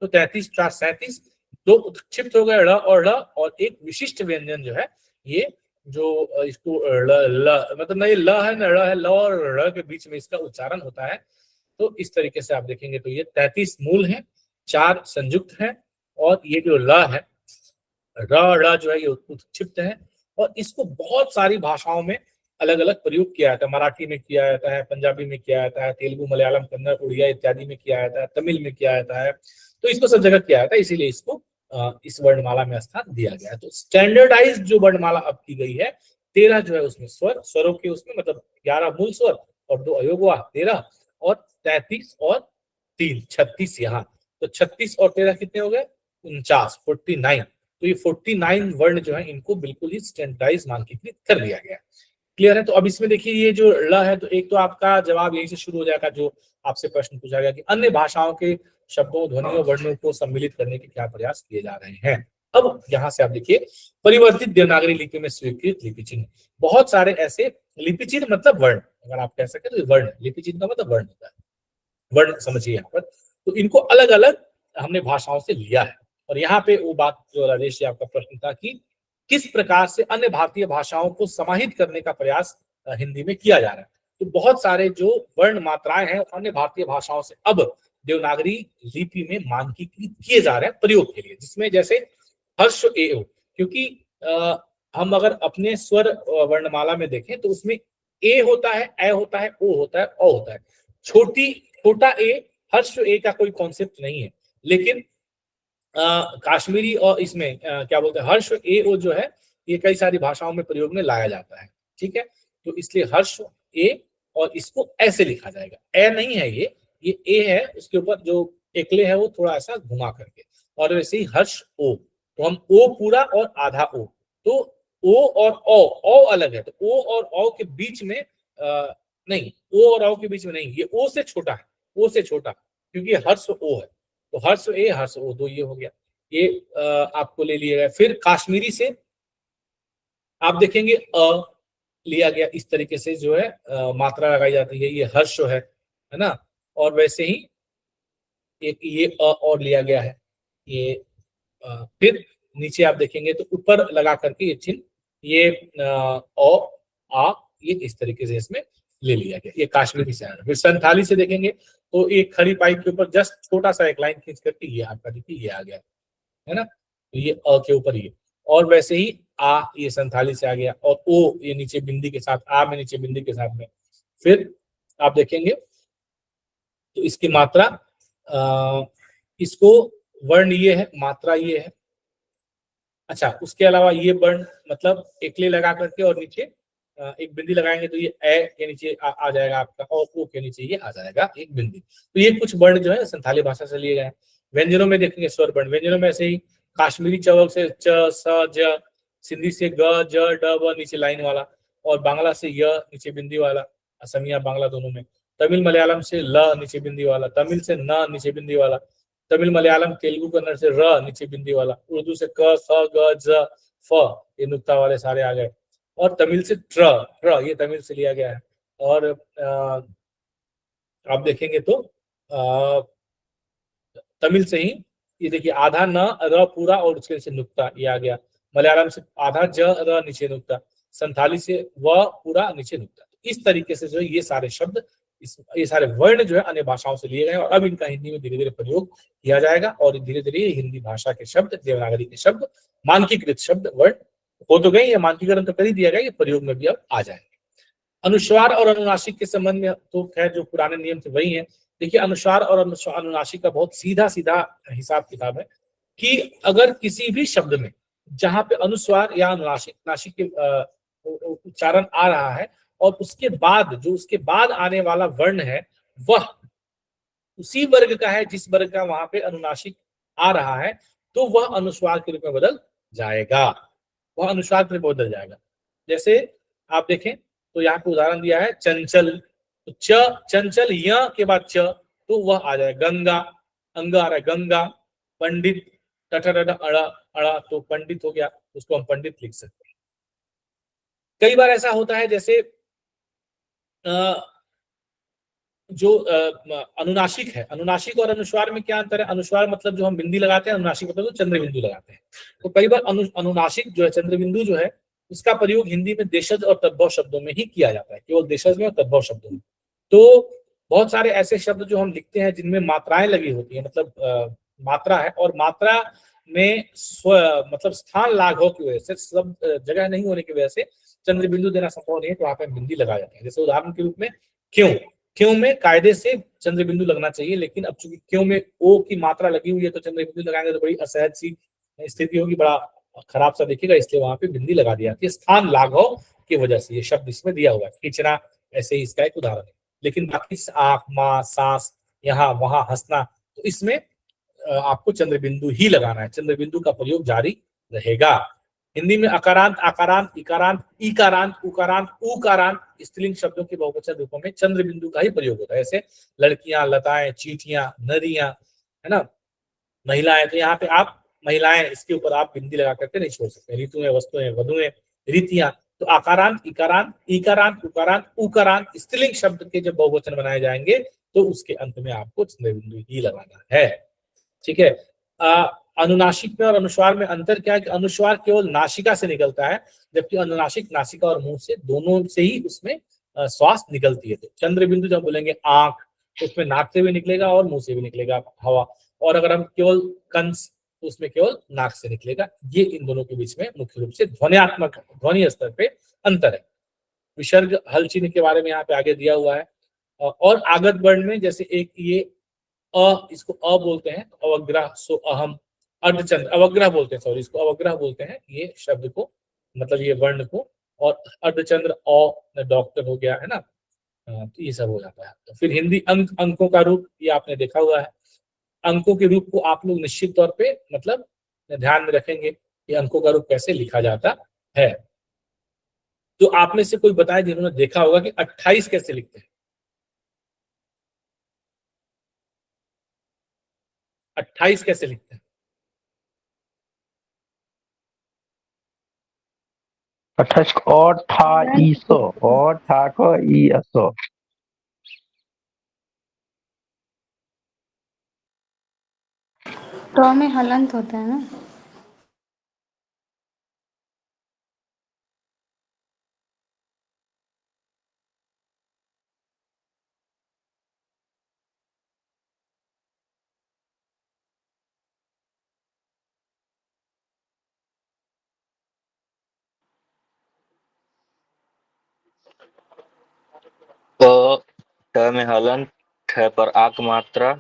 तो 33 4 37, 2 उत्क्षिप्त हो गए ड़ और ळ, और एक विशिष्ट व्यंजन जो है ये जो इसको मतलब ना ये ल है ना ड़ है, ल और ड़ के बीच में इसका उच्चारण होता है। तो इस तरीके से आप देखेंगे तो ये 33 मूल है, 4 संयुक्त है, और ये जो ल है र जो है ये उत्क्षिप्त है। और इसको बहुत सारी भाषाओं में अलग अलग प्रयोग किया जाता है। मराठी में किया जाता है, पंजाबी में किया जाता है, तेलुगु मलयालम कन्नड़ उड़िया इत्यादि में किया जाता है, तमिल में किया जाता है, तो इसको सब जगह किया जाता है, इसीलिए इसको इस वर्णमाला में स्थान दिया गया है। तो स्टैंडर्डाइज जो वर्णमाला अब की गई है, 13 जो है उसमें स्वरों के उसमें मतलब 11 मूल स्वर और 2 अयोगवाह 13, और 33 और 3 36 यहाँ, तो 36 और 13 कितने हो गए? 49, 49। तो ये 49 वर्ण जो है इनको बिल्कुल ही स्टैंडर्डाइज मानकीकृत कर दिया गया। क्लियर है? तो अब इसमें देखिए ये जो ल है, तो एक तो आपका जवाब यहीं से शुरू हो जाएगा जो आपसे प्रश्न पूछा गया कि अन्य भाषाओं के शब्दों, ध्वनियों, वर्णों को सम्मिलित करने के क्या प्रयास किए जा रहे हैं। अब यहाँ से आप देखिए, परिवर्तित देवनागरी लिपि में स्वीकृत लिपि चिन्ह, बहुत सारे ऐसे लिपि चिन्ह मतलब वर्ण, अगर आप कह सके तो वर्ण, लिपि चिन्ह का मतलब वर्ण होता है, वर्ण समझिए यहाँ पर। तो इनको अलग अलग हमने भाषाओं से लिया है। और यहाँ पे वो बात जो राजेश जी आपका प्रश्न था कि किस प्रकार से अन्य भारतीय भाषाओं को समाहित करने का प्रयास हिंदी में किया जा रहा है। तो बहुत सारे जो वर्ण मात्राएं हैं अन्य भारतीय भाषाओं से अब देवनागरी लिपि में मानकीकृत किए जा रहे हैं प्रयोग के लिए, जिसमें जैसे हर्ष ए ओ, क्योंकि हम अगर अपने स्वर वर्णमाला में देखें तो उसमें ए होता है, ए होता है, ओ होता है, ओ होता है। छोटा ए, हर्ष ए का कोई कॉन्सेप्ट नहीं है, लेकिन काश्मीरी और इसमें क्या बोलते हैं, हर्ष ए ओ जो है ये कई सारी भाषाओं में प्रयोग में लाया जाता है। ठीक है, तो इसलिए हर्ष ए और इसको ऐसे लिखा जाएगा, ए नहीं है ये ए है, उसके ऊपर जो एकले है वो थोड़ा ऐसा घुमा करके, और वैसे ही हर्ष ओ, तो हम ओ पूरा और आधा ओ, तो ओ और ओ अलग है, तो ओ और ओ के बीच में नहीं, ओ और ओ के बीच में नहीं, ये ओ से छोटा है, ओ से छोटा, क्योंकि हर्ष ओ है, तो हर्ष ए हर्ष ओ, दो ये हो गया, ये आपको ले लिया गया। फिर काश्मीरी से आप देखेंगे लिया गया, इस तरीके से जो है मात्रा लगाई जाती है, ये हर्ष है ना। और वैसे ही एक ये और लिया गया है, ये फिर नीचे आप देखेंगे तो ऊपर लगा करके ये चिन्ह, ये आ, ये इस तरीके से इसमें ले लिया गया, ये काश्मीरी से आया। फिर संथाली से देखेंगे तो एक खड़ी पाइप के ऊपर जस्ट छोटा सा एक लाइन खींच करके ये आपका देखिए ये आ गया, है ना, तो ये अ के ऊपर ये, और वैसे ही आ, ये संथाली से आ गया, और ओ ये नीचे बिंदी के साथ, आ में नीचे बिंदी के साथ में। फिर आप देखेंगे तो इसकी मात्रा इसको वर्ण ये है, मात्रा ये है। अच्छा, उसके अलावा ये वर्ण मतलब एकले लगा करके और नीचे एक बिंदी लगाएंगे तो ये ए के नीचे आ जाएगा आपका, और ओ के नीचे ये आ जाएगा एक बिंदी। तो ये कुछ वर्ण जो है संथाली भाषा से लिए गए हैं। व्यंजनों में देखेंगे स्वर वर्ण, व्यंजनों में ऐसे ही काश्मीरी चवल से च स ज, सिंधी से ग ज ड ब नीचे लाइन वाला, और बांग्ला से य नीचे बिंदी वाला, असमिया बांग्ला दोनों में। तमिल मलयालम से ल नीचे बिंदी वाला, तमिल से न नीचे बिंदी वाला, तमिल मलयालम तेलुगु कन्नड़ से र नीचे बिंदी वाला, उर्दू से क ख ग ज फ, ये नुक्ता वाले सारे आ गए। और तमिल से ट्र, ये तमिल से लिया गया है। और आप देखेंगे तो तमिल से ही ये देखिए आधा न र पूरा और उसके नीचे नुक्ता ये आ गया। मलयालम से आधा ज र नीचे नुक्ता, संथाली से व पूरा नीचे नुक्ता। इस तरीके से जो है ये सारे शब्द, ये सारे वर्ण जो है अन्य भाषाओं से लिए गए, और अब इनका हिंदी में धीरे धीरे प्रयोग किया जाएगा, और धीरे धीरे हिंदी भाषा के शब्द, देवनागरी के शब्द, मानकीकृत शब्द वर्ण हो तो गए, या मानकीकरण तो कर ही दिया गया, ये प्रयोग में भी अब आ जाएंगे। अनुस्वार और अनुनासिक के संबंध में तो खैर जो पुराने नियम थे वही है। देखिए अनुस्वार और अनुनासिक का बहुत सीधा सीधा हिसाब किताब है कि अगर किसी भी शब्द में जहां पे अनुस्वार या अनुनासिक नासिक के उच्चारण आ रहा है, और उसके बाद जो उसके बाद आने वाला वर्ण है वह उसी वर्ग का है जिस वर्ग का वहां पे अनुनासिक आ रहा है, तो वह अनुस्वार के रूप में बदल जाएगा, वह अनुस्वार के रूप में बदल जाएगा। जैसे आप देखें तो यहाँ पे उदाहरण दिया है चंचल, तो च चंचल य के बाद च, तो वह आ जाए गंगा, अंग आ रहा है गंगा, पंडित अड़ा अड़ा, तो पंडित हो गया, उसको हम पंडित लिख सकते हैं। कई बार ऐसा होता है जैसे जो अनुनासिक है, अनुनासिक और अनुस्वार में क्या अंतर है, अनुस्वार मतलब जो हम बिंदी लगाते हैं, अनुनासिक मतलब तो चंद्र बिंदु लगाते हैं। तो कई बार अनुनासिक जो है, चंद्र बिंदु जो है, उसका प्रयोग हिंदी में देशज और तद्भव शब्दों में ही किया जाता है, केवल देशज में और तद्भव शब्दों में। तो बहुत सारे ऐसे शब्द जो हम लिखते हैं जिनमें मात्राएं लगी होती है, मतलब मात्रा है, और मात्रा में मतलब स्थान लाघव की वजह से, सब जगह नहीं होने की वजह से चंद्र बिंदु देना संभव नहीं है, तो वहां पे बिंदी लगाया जाता है। जैसे उदाहरण के रूप में क्यों, क्यों में कायदे से चंद्र बिंदु लगना चाहिए, लेकिन अब चूंकि क्यों में ओ की मात्रा लगी हुई है तो चंद्र बिंदु लगाएंगे तो बड़ी असहज सी स्थिति होगी, बड़ा खराब सा दिखेगा, इसलिए वहां पे बिंदी लगा दी जाती है स्थान लाघव की वजह से। ये शब्द इसमें दिया हुआ है, खींचना ऐसे ही इसका एक उदाहरण है। लेकिन बाकी आंख, माँ, सांस, यहाँ वहां हंसना, तो इसमें आपको चंद्र बिंदु ही लगाना है, चंद्र बिंदु का प्रयोग जारी रहेगा। हिंदी में अकारांत, आकारांत, इकारांत, ईकारांत, उकारांत, ऊकारांत स्त्रीलिंग शब्दों के बहुवचन रूपों में चंद्र बिंदु का ही प्रयोग होता है। जैसे लड़कियां, लताएं, चींटियां, नदियां, है ना, महिलाएं। तो यहाँ पे आप महिलाएं, इसके ऊपर आप बिंदी लगा करके नहीं छोड़ सकते। ऋतुएं, वस्तुएं, वधुएं, रीतियां। तो आकारांत, इकारांत, ईकारांत, उकारांत, उकारांत स्त्रीलिंग शब्द के जब बहुवचन बनाए जाएंगे तो उसके अंत में आपको चंद्र बिंदु ही लगाना है। ठीक है। अनुनासिक में और अनुस्वार में अंतर क्या है कि अनुस्वार केवल नासिका से निकलता है, जबकि अनुनासिक नासिका और मुंह से, दोनों से ही उसमें श्वास निकलती है। तो चंद्र बिंदु जब बोलेंगे आंख, तो उसमें नाक से भी निकलेगा और मुंह से भी निकलेगा हवा। और अगर हम केवल कंस, तो उसमें केवल नाक से निकलेगा। ये इन दोनों के बीच में मुख्य रूप से ध्वनियात्मक, ध्वनि स्तर पे अंतर है। विसर्ग हल चिन्ह के बारे में यहाँ पे आगे दिया हुआ है। और आगत वर्ण में जैसे एक ये इसको बोलते हैं, अवग्रह, सो अहम, अर्धचंद्र, अवग्रह बोलते हैं, सॉरी, इसको अवग्रह बोलते हैं ये शब्द को, मतलब ये वर्ण को। और अर्धचंद्र डॉक्टर हो गया, है ना। तो ये सब हो जाता है। तो फिर हिंदी अंकों का रूप, ये आपने देखा हुआ है। अंकों के रूप को आप लोग निश्चित तौर पे मतलब ध्यान में रखेंगे कि अंकों का रूप कैसे लिखा जाता है। तो आप में से कोई बताए जिन्होंने देखा होगा कि 28 कैसे लिखते हैं? 28 कैसे लिखते हैं? 28 और था ई सो, और था को ई असो। टॉ में हलंत होता है ना। ट में हलन, ठ पर आक मात्रा,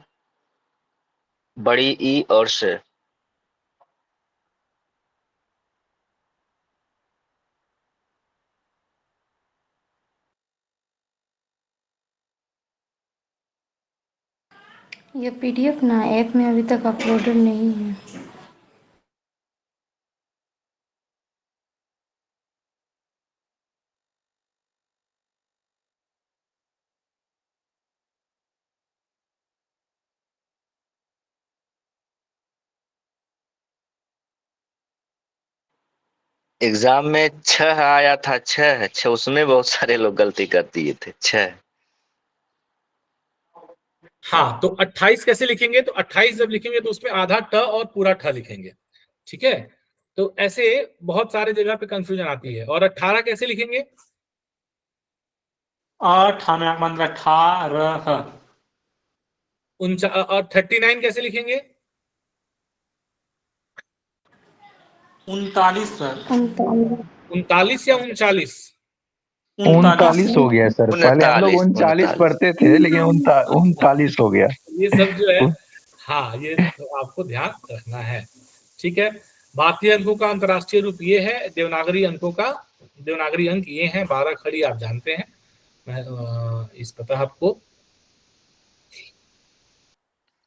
बड़ी ई और से। ये पीडीएफ ना ऐप में अभी तक अपलोडेड नहीं है। एग्जाम में 6 आया था, 6 उसमें बहुत सारे लोग गलती कर दिए थे। 6 हाँ, तो 28 कैसे लिखेंगे? तो 28 जब लिखेंगे तो उसमें आधा ट और पूरा ठ लिखेंगे। ठीक है। तो ऐसे बहुत सारे जगह पे कंफ्यूजन आती है। और 18 कैसे लिखेंगे? ठा में आत्मा ठा र ह। और 39 कैसे लिखेंगे? 39 सर। 39 या 39? 39 हो गया सर। पहले हम लोग 39 39 पढ़ते थे, लेकिन 39 हो गया। ये सब जो है, हाँ, ये तो आपको ध्यान रखना है। ठीक है। भारतीय अंकों का अंतरराष्ट्रीय रूप ये है। देवनागरी अंकों का, देवनागरी अंक ये हैं। 12 खड़ी आप जानते हैं। मैं इस पता आपको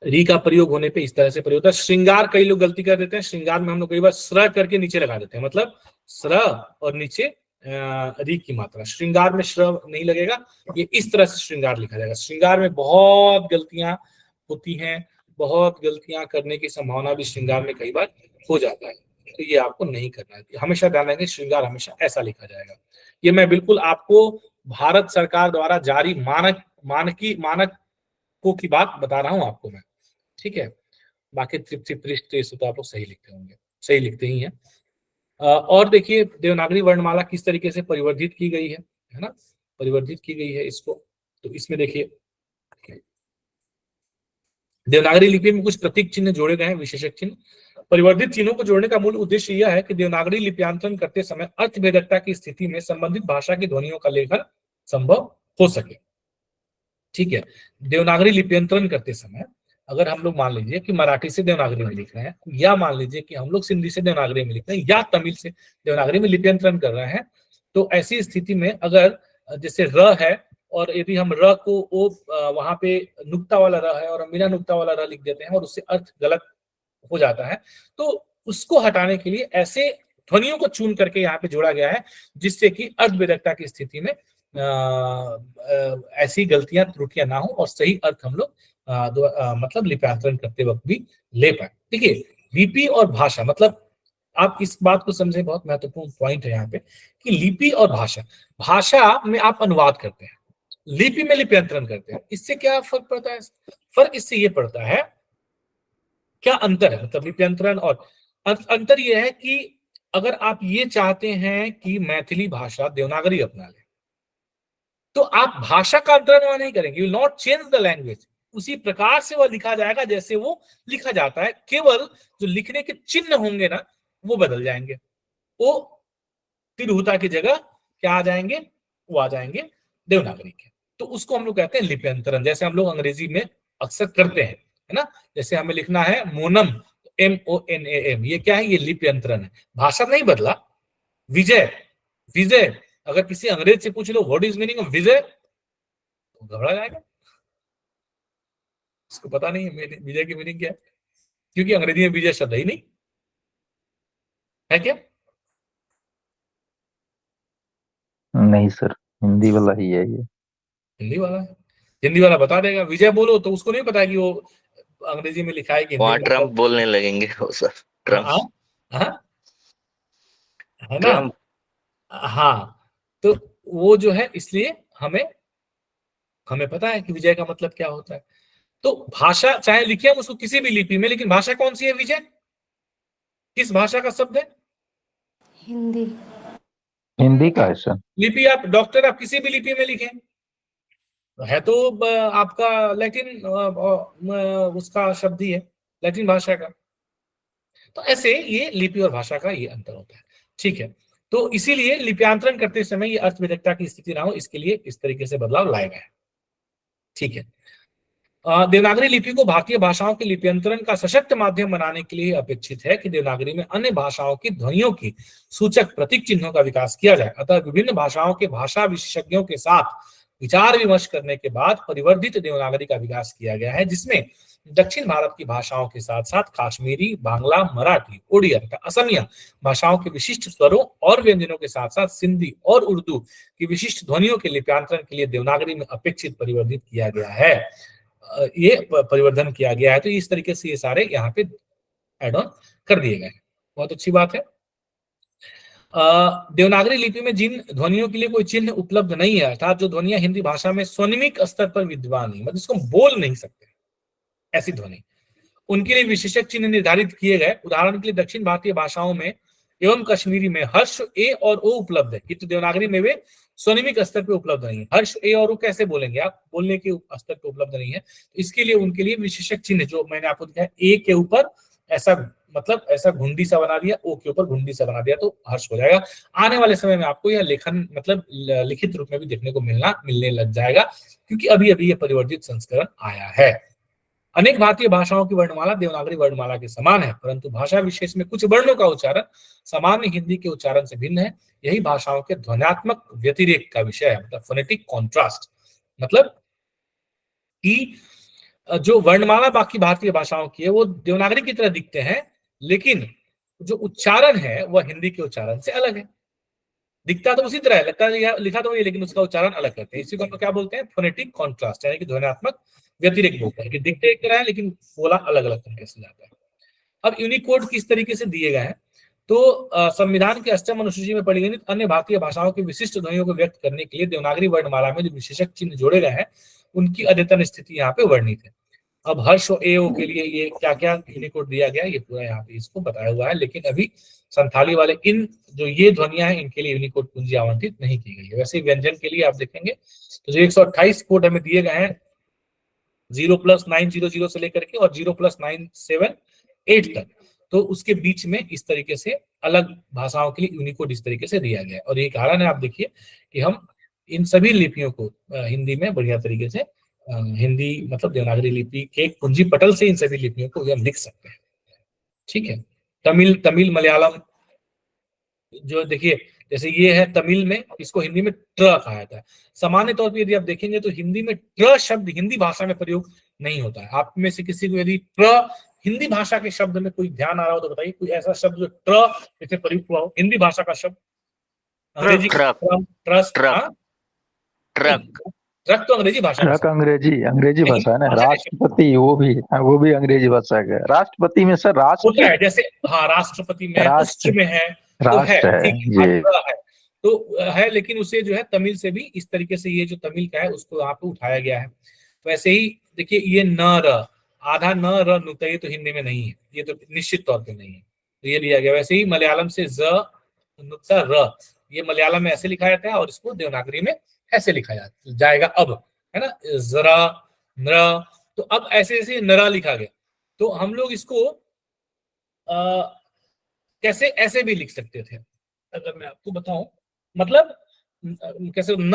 री का प्रयोग होने पे इस तरह से प्रयोग होता है। श्रृंगार कई लोग गलती कर देते हैं। श्रृंगार में हम लोग कई बार स्र करके नीचे लगा देते हैं, मतलब स्र और नीचे री की मात्रा। श्रृंगार में श्र नहीं लगेगा, ये इस तरह से श्रृंगार लिखा जाएगा। श्रृंगार में बहुत गलतियां होती हैं, बहुत गलतियां करने की संभावना भी श्रृंगार में कई बार हो जाता है। तो ये आपको नहीं करना है। हमेशा ध्यान रखें, श्रृंगार हमेशा ऐसा लिखा जाएगा। ये मैं बिल्कुल आपको भारत सरकार द्वारा जारी मानकों की बात बता रहा हूं आपको मैं। ठीक है। बाकी तृप्ति पृष्ठ तो आप लोग सही लिखते होंगे, सही लिखते ही हैं। और देखिए देवनागरी वर्णमाला किस तरीके से परिवर्धित की गई है ना, परिवर्धित की गई है इसको। तो इसमें देखिए देवनागरी लिपि में कुछ प्रतीक चिन्ह जोड़े गए हैं, विशेषक चिन्ह। परिवर्धित चिन्हों को जोड़ने का मूल उद्देश्य यह है कि देवनागरी लिप्यांतरण करते समय अर्थभेदकता की स्थिति में संबंधित भाषा की ध्वनियों का लेखन संभव हो सके। ठीक है। देवनागरी लिप्यंतरण करते समय अगर हम लोग मान लीजिए कि मराठी से देवनागरी में लिख रहे हैं, या मान लीजिए कि हम लोग सिंधी से देवनागरी में लिख रहे हैं, या तमिल से देवनागरी में लिप्यंतरण कर रहे हैं, तो ऐसी स्थिति में अगर जैसे र है, और यदि हम र को ओ वहां पे नुक्ता वाला र है और हम बिना नुक्ता वाला र लिख देते हैं और उससे अर्थ गलत हो जाता है, तो उसको हटाने के लिए ऐसे ध्वनियों को चुन करके यहाँ पे जोड़ा गया है, जिससे कि अर्थवेदकता की स्थिति में ऐसी गलतियां त्रुटियां ना हो और सही अर्थ हम लोग मतलब लिप्यांतरण करते वक्त भी ले पाए। देखिए, लिपि और भाषा, मतलब आप इस बात को समझे, बहुत महत्वपूर्ण पॉइंट है यहाँ पे कि लिपि और भाषा, भाषा में आप अनुवाद करते हैं, लिपि में लिप्यंतरण करते हैं, इससे क्या फर्क पड़ता है? फर्क इससे ये पड़ता है, क्या अंतर है, मतलब लिप्यंतरण और अंतर यह है कि अगर आप ये चाहते हैं कि मैथिली भाषा देवनागरी अपना ले, तो आप भाषा का अंतरण वहां नहीं करेंगे, you will not change the language, उसी प्रकार से वह लिखा जाएगा जैसे वो लिखा जाता है, केवल जो लिखने के चिन्ह होंगे ना वो बदल जाएंगे, वो तिरहुता की जगह क्या आ जाएंगे, वो आ जाएंगे देवनागरी के। तो उसको हम लोग कहते हैं लिप्यंतरण, जैसे हम लोग अंग्रेजी में अक्सर करते हैं, है ना, जैसे हमें लिखना है मोनम, MONAM, ये क्या है, ये लिप्यंतरण है, भाषा नहीं बदला। विजय, विजय, अगर किसी अंग्रेज से पूछ लो व्हाट इज मीनिंग ऑफ विजय, तो घबरा जाएगा, उसको पता नहीं है विजय की मीनिंग क्या है, क्योंकि अंग्रेजी में विजय शब्द ही नहीं है। क्या नहीं सर, हिंदी वाला ही है ये। हिंदी वाला है, हिंदी वाला बता देगा, विजय बोलो तो उसको नहीं पता कि वो अंग्रेजी में लिखा है कि वहां हिंदी ट्रम्प बोलने लगेंगे वो सर, ट्रम्प, है ना। ट्रम्प। हाँ, तो वो जो है, इसलिए हमें हमें पता है कि विजय का मतलब क्या होता है। तो भाषा चाहे लिखे हम उसको किसी भी लिपि में, लेकिन भाषा कौन सी है विजय, किस भाषा का शब्द है? हिंदी। हिंदी का है सर। लिपि आप डॉक्टर, आप किसी भी लिपि में लिखें, है तो आपका लैटिन उसका शब्द ही है, लैटिन भाषा का। तो ऐसे ये लिपि और भाषा का ये अंतर होता है, ठीक है। तो इसीलिए लिप्यांतरण करते समय ये अर्थविदग्धता की स्थिति ना हो, इसके लिए इस तरीके से बदलाव लाए गए, ठीक है। देवनागरी लिपि को भारतीय भाषाओं के लिप्यंतरण का सशक्त माध्यम बनाने के लिए अपेक्षित है कि देवनागरी में अन्य भाषाओं की ध्वनियों की सूचक प्रतीक चिन्हों का विकास किया जाए। अतः विभिन्न भाषाओं के भाषा विशेषज्ञों के साथ विचार विमर्श करने के बाद परिवर्धित देवनागरी का विकास किया गया है, जिसमें दक्षिण भारत की भाषाओं के साथ साथ काश्मीरी, बांग्ला, मराठी, उड़िया तथा असमिया भाषाओं के विशिष्ट स्वरों और व्यंजनों के साथ साथ सिंधी और उर्दू की विशिष्ट ध्वनियों के लिप्यांतरण के लिए देवनागरी में अपेक्षित परिवर्धित किया गया है, ये परिवर्धन किया गया है। तो इस तरीके से ये सारे यहाँ पे एड ऑन कर दिए गए हैं, बहुत अच्छी बात है। देवनागरी लिपि में जिन ध्वनियों के लिए कोई चिन्ह उपलब्ध नहीं है, अर्थात जो ध्वनियां हिंदी भाषा में स्वनिमिक स्तर पर विद्यमान नहीं, मतलब इसको बोल नहीं सकते ऐसी ध्वनि, उनके लिए विशेषक चिन्ह निर्धारित किए गए। उदाहरण के लिए दक्षिण भारतीय भाषाओं में एवं कश्मीरी में हर्ष ए और ओ उपलब्ध है, किंतु देवनागरी में वे स्वनिमिक स्तर पे उपलब्ध नहीं है। हर्ष ए और ओ कैसे बोलेंगे आप, बोलने के स्तर पे उपलब्ध नहीं है, तो इसके लिए उनके लिए विशेषक चिन्ह जो मैंने आपको दिखाया, ए के ऊपर ऐसा मतलब ऐसा घुंडी सा बना दिया, ओ के ऊपर घुंडी सा बना दिया, तो हर्ष हो जाएगा। आने वाले समय में आपको यह लेखन मतलब लिखित रूप में भी देखने को मिलने लग जाएगा, क्योंकि अभी अभी यह परिवर्तित संस्करण आया है। अनेक भारतीय भाषाओं की वर्णमाला देवनागरी वर्णमाला के समान है, परंतु भाषा विशेष में कुछ वर्णों का उच्चारण सामान्य हिंदी के उच्चारण से भिन्न है। यही भाषाओं के ध्वन्यात्मक व्यतिरेक का विषय है, मतलब फोनेटिक कॉन्ट्रास्ट, मतलब कि जो वर्णमाला बाकी भारतीय भाषाओं की है वो देवनागरी की तरह दिखते हैं, लेकिन जो उच्चारण है वह हिंदी के उच्चारण से अलग है। दिखता तो उसी तरह है, लगता है लिखा तो वही, लेकिन उसका उच्चारण अलग करते हैं। इसी को हम क्या बोलते हैं, फोनेटिक कॉन्ट्रास्ट, यानी कि ध्वन्यात्मक व्यतिरेक बोलते हैं कि दिखते एक तरह है लेकिन बोला अलग अलग तरीके से जाता है। अब यूनिकोड किस तरीके से दिए गए हैं, तो संविधान के अष्टम अनुसूची में परिगणित अन्य भारतीय भाषाओं की विशिष्ट ध्वनियों को व्यक्त करने के लिए देवनागरी वर्णमाला में जो विशेषक चिन्ह जोड़े गए हैं उनकी अद्यतन स्थिति यहाँ पे वर्णित है। अब हर्ष और ए ओ के लिए ये क्या क्या यूनिकोड दिया गया, ये पूरा यहाँ पे इसको बताया हुआ है, लेकिन अभी संथाली वाले इन जो ये ध्वनियां हैं इनके लिए यूनिकोड पूंजी आवंटित नहीं की गई है। वैसे व्यंजन के लिए आप देखेंगे तो जो 128 कोड हमें दिए गए हैं 0+900 से लेकर के और 0+978 तक, तो उसके बीच में इस तरीके से अलग भाषाओं के लिए यूनिकोड इस तरीके से दिया गया है। और ये कारण है, आप देखिए कि हम इन सभी लिपियों को हिंदी में बढ़िया तरीके से हिंदी मतलब देवनागरी लिपि के कुंजी पटल से इन सभी लिपियों को हम लिख सकते हैं, ठीक है। तमिल मलयालम जो देखिए जैसे ये है तमिल में, इसको हिंदी में ट्र कहा जाता है। सामान्य तौर पर यदि आप देखेंगे तो हिंदी में ट्र शब्द हिंदी भाषा में प्रयोग नहीं होता है। आप में से किसी को यदि ट्र हिंदी भाषा के शब्द में कोई ध्यान आ रहा हो तो बताइए, कोई ऐसा शब्द जो ट्र जैसे प्रयुक्त हुआ हो, हिंदी भाषा का शब्द। अंग्रेजी ट्रक ट्रस्ट, ट्रक हाँ ट्रक ट्रक तो अंग्रेजी भाषा का ट्रक शब्द अंग्रेजी नहीं, भाषा है ना। भाषा के शब्द राष्ट्रपति वो भी अंग्रेजी भाषा का है। राष्ट्रपति में सर होता राष्ट्र है, जैसे हाँ राष्ट्रपति में है, राष्ट्र उष्ट्र में है, तो है राष्ट्र है ठीक है, जी। हाँ, है तो है, लेकिन उसे जो है तमिल से भी इस तरीके से, ये जो तमिल का है उसको यहाँ पे उठाया गया है। वैसे ही देखिए ये न र, आधा न र नुत, ये तो हिंदी में नहीं है, ये तो निश्चित तौर पे नहीं है, तो ये लिया गया। वैसे ही मलयालम से ज नुत र, ये मलयालम में ऐसे लिखा जाता है और इसको देवनागरी में ऐसे लिखा जाएगा अब, है ना, जरा नर, तो अब ऐसे ऐसे नरा लिखा गया, तो हम लोग इसको कैसे ऐसे भी लिख सकते थे, अगर मैं आपको बताऊं, मतलब कैसे न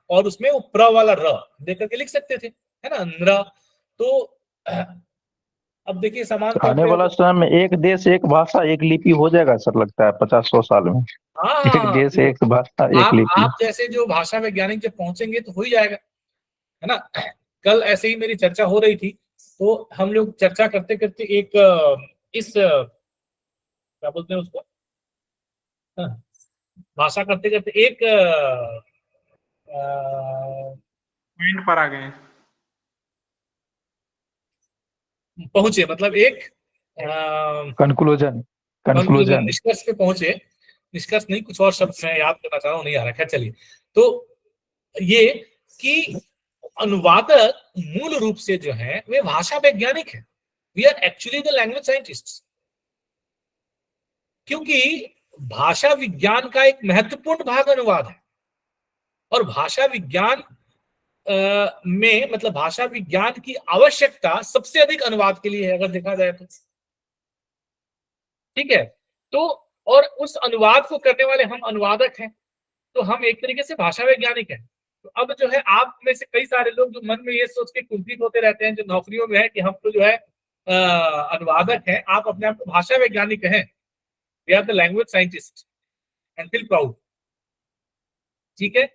और उसमें वो प्र वाला र दे करके लिख सकते थे, है ना, नरा। तो अब देखिए समान तौर आने पे वाला समय में एक देश एक भाषा एक लिपि हो जाएगा सर, लगता है 50-100 साल में। हाँ एक हाँ, देश एक भाषा एक लिपि। आप जैसे जो भाषा वैज्ञानिक जब पहुंचेंगे तो हो ही जाएगा, है ना। कल ऐसे ही मेरी चर्चा हो रही थी, तो हम लोग चर्चा करते करते एक इस क्या बोलते हैं उसको, हाँ, भाषा करते करते एक पॉइंट पर आ गए। पहुंचे, मतलब एक कंक्लूजन कंक्लूजन, कंक्लूजन निष्कर्ष पे पहुंचे, निष्कर्ष नहीं, कुछ और शब्द मैं याद करना चाह रहा हूँ, नहीं आ रहा, खैर चलिए। तो ये कि अनुवादक मूल रूप से जो है वे भाषा वैज्ञानिक है, we are actually the language scientist, क्योंकि भाषा विज्ञान का एक महत्वपूर्ण भाग अनुवाद है, और भाषा विज्ञान में मतलब भाषा विज्ञान की आवश्यकता सबसे अधिक अनुवाद के लिए है, अगर देखा जाए तो, ठीक है। तो और उस अनुवाद को करने वाले हम अनुवादक हैं, तो हम एक तरीके से भाषा वैज्ञानिक हैं। तो अब जो है आप में से कई सारे लोग जो मन में ये सोच के कुंठित होते रहते हैं, जो नौकरियों में है कि हम तो जो है अनुवादक हैं, आप अपने आप को भाषा वैज्ञानिक हैं, we are the language scientist and feel proud, ठीक है।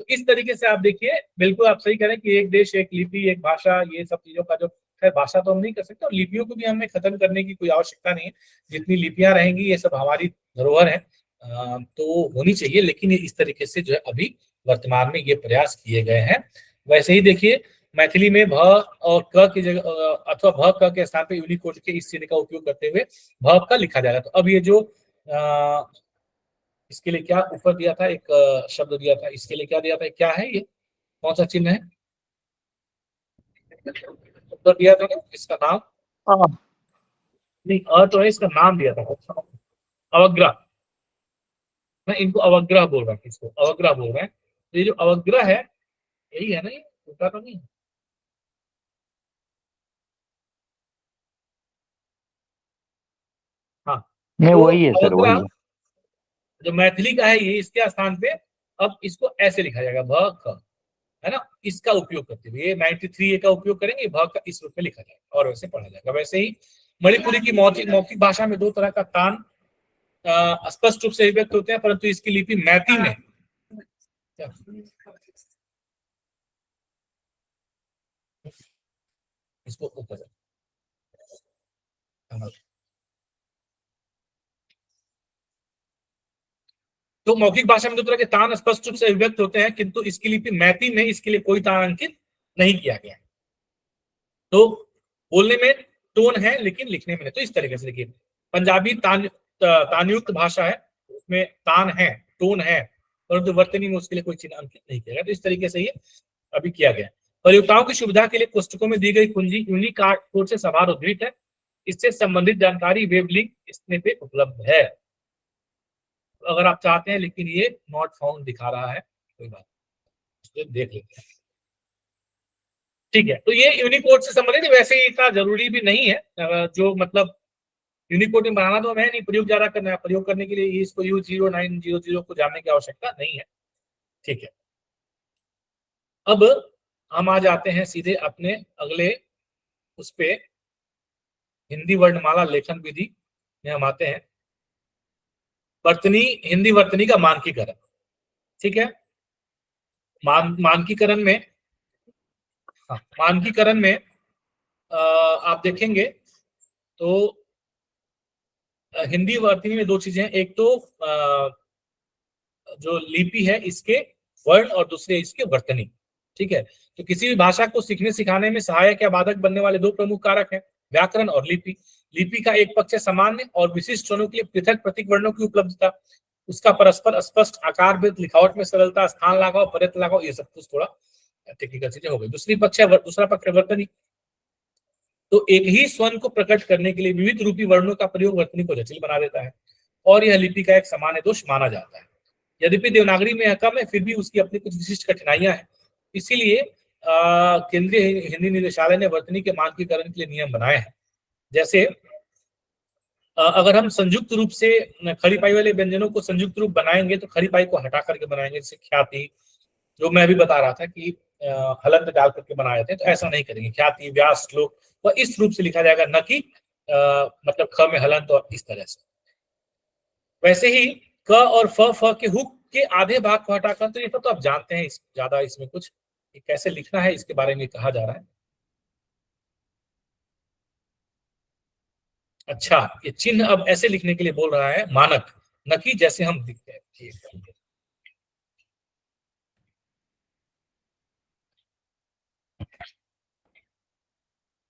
तो इस तरीके से आप देखिए, बिल्कुल आप सही करें कि एक देश एक लिपि एक भाषा, ये सब चीजों का जो खैर भाषा तो हम नहीं कर सकते, और लिपियों को भी हमें खत्म करने की कोई आवश्यकता नहीं है, जितनी लिपियां रहेंगी ये सब हमारी धरोहर है, तो होनी चाहिए, लेकिन ये इस तरीके से जो है अभी वर्तमान में ये प्रयास किए गए हैं। वैसे ही देखिए मैथिली में भ और क की जगह अथवा भ क के स्थान पे यूनिकोड के इस चिन्ह का उपयोग करते हुए भ क लिखा जाएगा। तो अब ये जो इसके लिए क्या ऊपर दिया था, एक शब्द दिया था, इसके लिए क्या दिया था, क्या है ये, कौन सा चिन्ह है, ऊपर दिया था ना इसका नाम, नहीं तो है, इसका नाम दिया था अवग्रह, मैं इनको अवग्रह बोल रहा हूँ, इसको अवग्रह बोल रहे हैं। तो ये जो अवग्रह है यही है ना, ये उल्टा तो नहीं है? हाँ, नहीं तो वही है सर, वही अवग्रह है। जो मैथिली का है ये इसके स्थान पे अब इसको ऐसे लिखा जाएगा भ क, है ना, इसका उपयोग करते हुए ये 93 का उपयोग करेंगे, भ का इस रूप में लिखा जाएगा और वैसे पढ़ा जाएगा। वैसे ही मणिपुरी की मौखिक भाषा में दो तरह का तान स्पष्ट रूप से अभिव्यक्त होते हैं, परंतु इसकी लिपि मैती में इसको ऊपर तो मौखिक भाषा में दो तरह के तान स्पष्ट रूप से अभिव्यक्त होते हैं, किंतु इसकी लिपि मैती में इसके लिए कोई तान अंकित नहीं किया गया है। तो बोलने में टोन है लेकिन लिखने में नहीं। तो इस तरीके से देखिए पंजाबी तानयुक्त भाषा है, उसमें तान है, टोन है, परंतु वर्तनी में उसके लिए कोई चिन्ह अंकित नहीं किया गया। तो इस तरीके से ये अभी किया गया। प्रयोक्ताओं की सुविधा के लिए पुस्तकों में दी गई कुंजी यूनिकोड से सवार उद्धृत है, इससे संबंधित जानकारी वेब लिंक इसमें पे उपलब्ध है। अगर आप चाहते हैं, लेकिन ये नॉट फाउंड दिखा रहा है, कोई बात नहीं, देख लेते हैं, ठीक है। तो ये यूनिकोड से संबंधित, वैसे ही इतना जरूरी भी नहीं है, जो मतलब यूनिकोड में बनाना तो हमें नहीं, प्रयोग ज्यादा करना है, प्रयोग करने के लिए इसको U0900 को जानने की आवश्यकता नहीं है, ठीक है। अब हम आ जाते हैं सीधे अपने अगले उस पे, हिंदी वर्णमाला लेखन विधि में हम आते हैं, हिंदी वर्तनी का मानकीकरण, ठीक है। मानकीकरण में आप देखेंगे तो हिंदी वर्तनी में दो चीजें हैं, एक तो जो लिपि है इसके वर्ण और दूसरे इसके वर्तनी। ठीक है, तो किसी भी भाषा को सीखने सिखाने में सहायक या बाधक बनने वाले दो प्रमुख कारक हैं, व्याकरण और लिपि। लिपि का एक पक्ष है सामान्य और विशिष्ट स्वरों के लिए पृथक प्रतीक वर्णों की उपलब्धता, उसका परस्पर स्पष्ट आकार भेद, लिखावट में सरलता, स्थान लगाव, पर्यायत लगाव, ये सब कुछ थोड़ा टेक्निकल चीजें हो गई। दूसरा पक्ष है वर्तनी। तो एक ही स्वर को प्रकट करने के लिए विविध रूपी वर्णों का प्रयोग वर्तनी को जटिल बना देता है और यह लिपि का एक सामान्य दोष माना जाता है। यद्यपि देवनागरी में यह कम है, फिर भी उसकी अपनी कुछ विशिष्ट कठिनाइयां हैं। इसीलिए केंद्रीय हिंदी निदेशालय ने वर्तनी के मानकीकरण के लिए नियम बनाए हैं। जैसे अगर हम संयुक्त रूप से खड़ी पाई वाले व्यंजनों को संयुक्त रूप बनाएंगे तो खड़ी पाई को हटा करके बनाएंगे, जैसे ख्याति, जो मैं अभी बता रहा था कि हलंत डाल करके बनाए जाते हैं, तो ऐसा नहीं करेंगे। ख्याति, व्यास, श्लोक, वह इस रूप से लिखा जाएगा, न कि मतलब ख में हलंत और इस तरह से। वैसे ही क और फ के हुक के आधे भाग को हटाकर, तो ये तो आप जानते हैं, ज्यादा इसमें कुछ कैसे लिखना है इसके बारे में कहा जा रहा है। अच्छा, ये चिन्ह अब ऐसे लिखने के लिए बोल रहा है, मानक, न कि जैसे हम लिखते हैं।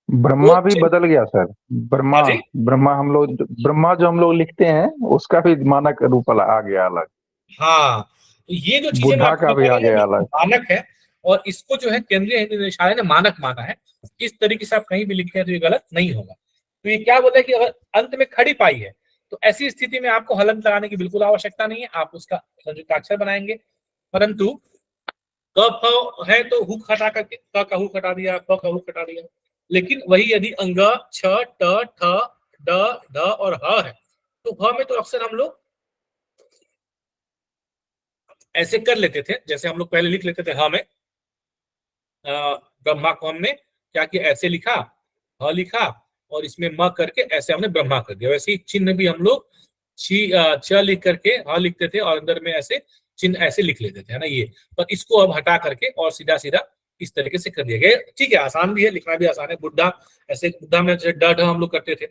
ब्रह्मा भी बदल गया सर। ब्रह्मा हाँ जी? ब्रह्मा जो हम लोग लिखते हैं उसका भी मानक रूप आ गया अलग। हाँ, तो ये जो चीजें मैं बुद्धा आपको का बता भी रहा आ हूँ, गया अलग। मानक है, और इसको जो है केंद्रीय हिंदी निदेशालय ने मानक माना है। इस तरीके से आप कहीं भी लिखते हैं तो ये गलत नहीं होगा। तो ये क्या बोलता है कि अगर अंत में खड़ी पाई है तो ऐसी स्थिति में आपको हलंत लगाने की बिल्कुल आवश्यकता नहीं है, आप उसका संयुक्ताक्षर बनाएंगे। परंतु क फ है तो हुक हटा करके क का हुक हटा दिया, फ का हुक हटा दिया। लेकिन वही यदि अंग, छ, ट, ठ, ड, ढ और ह है तो ह में तो अक्सर हम लोग ऐसे कर लेते थे, जैसे हम लोग पहले लिख लेते थे ह में, ब्रह्मा को हमने क्या किया, ऐसे लिखा, ह लिखा और इसमें म करके ऐसे हमने ब्रह्मा कर दिया। वैसे ही चिन्ह भी हम लोग छ लिख करके ह लिखते थे और अंदर में ऐसे चिन्ह ऐसे लिख लेते थे, है ना ये। पर इसको अब हटा करके और सीधा सीधा इस तरीके से कर दिया गया। ठीक है, आसान भी है, लिखना भी आसान है। बुढ़ा, ऐसे बुढ़ा में जैसे ड ढ हम लोग करते थे,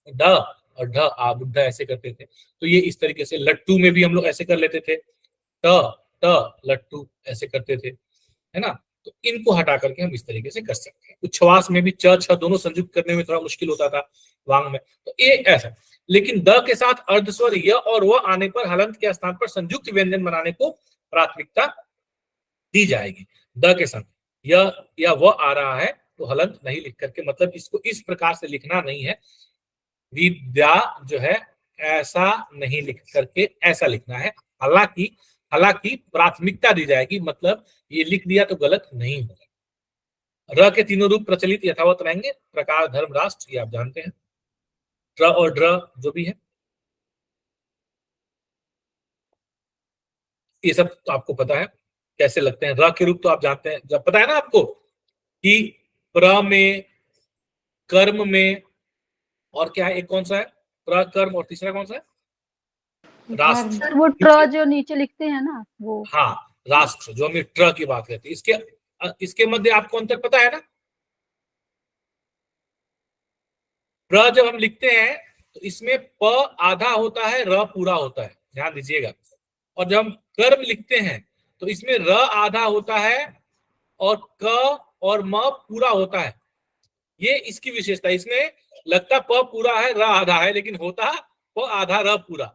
ड और ढ आ, बुढ़ा ऐसे करते थे। तो ये इस तरीके से, लट्टू में भी हम लोग ऐसे कर लेते थे, ट लट्टू ऐसे करते थे, है ना। तो इनको हटा करके हम इस तरीके से कर सकते हैं। उच्छ्वास में भी च छ दोनों संयुक्त करने में थोड़ा मुश्किल होता था वांग में, तो ये ऐसा। लेकिन द के साथ अर्धस्वर य और व आने पर हलंत के स्थान पर संयुक्त व्यंजन बनाने को प्राथमिकता दी जाएगी। द के साथ य या व आ रहा है तो हलंत नहीं लिख करके, मतलब इसको इस प्रकार से लिखना नहीं है, विद्या जो है ऐसा नहीं लिख करके ऐसा लिखना है। हालांकि हालांकि प्राथमिकता दी जाएगी, मतलब ये लिख दिया तो गलत नहीं होगा। र के तीनों रूप प्रचलित यथावत रहेंगे, प्रकार, धर्म, राष्ट्र, ये आप जानते हैं। ट्र और ड्र जो भी है, ये सब तो आपको पता है कैसे लगते हैं। र के रूप तो आप जानते हैं, जब पता है ना आपको कि प्र में, कर्म में, और क्या है, एक कौन सा है, प्रकर्म, और तीसरा कौन सा है, राष्ट्र। धर्म। सर वो ट्र जो नीचे लिखते हैं ना वो। हाँ, राष्ट्र, जो हम ट्र की बात करते हैं, इसके मध्य आपको अंतर पता है ना। प्र जब हम लिखते हैं तो इसमें प आधा होता है, र पूरा होता है, ध्यान दीजिएगा। और जब हम कर्म लिखते हैं तो इसमें र आधा होता है और क और म पूरा होता है। ये इसकी विशेषता, इसमें लगता प पूरा है, र आधा है, लेकिन होता प आधा, र पूरा।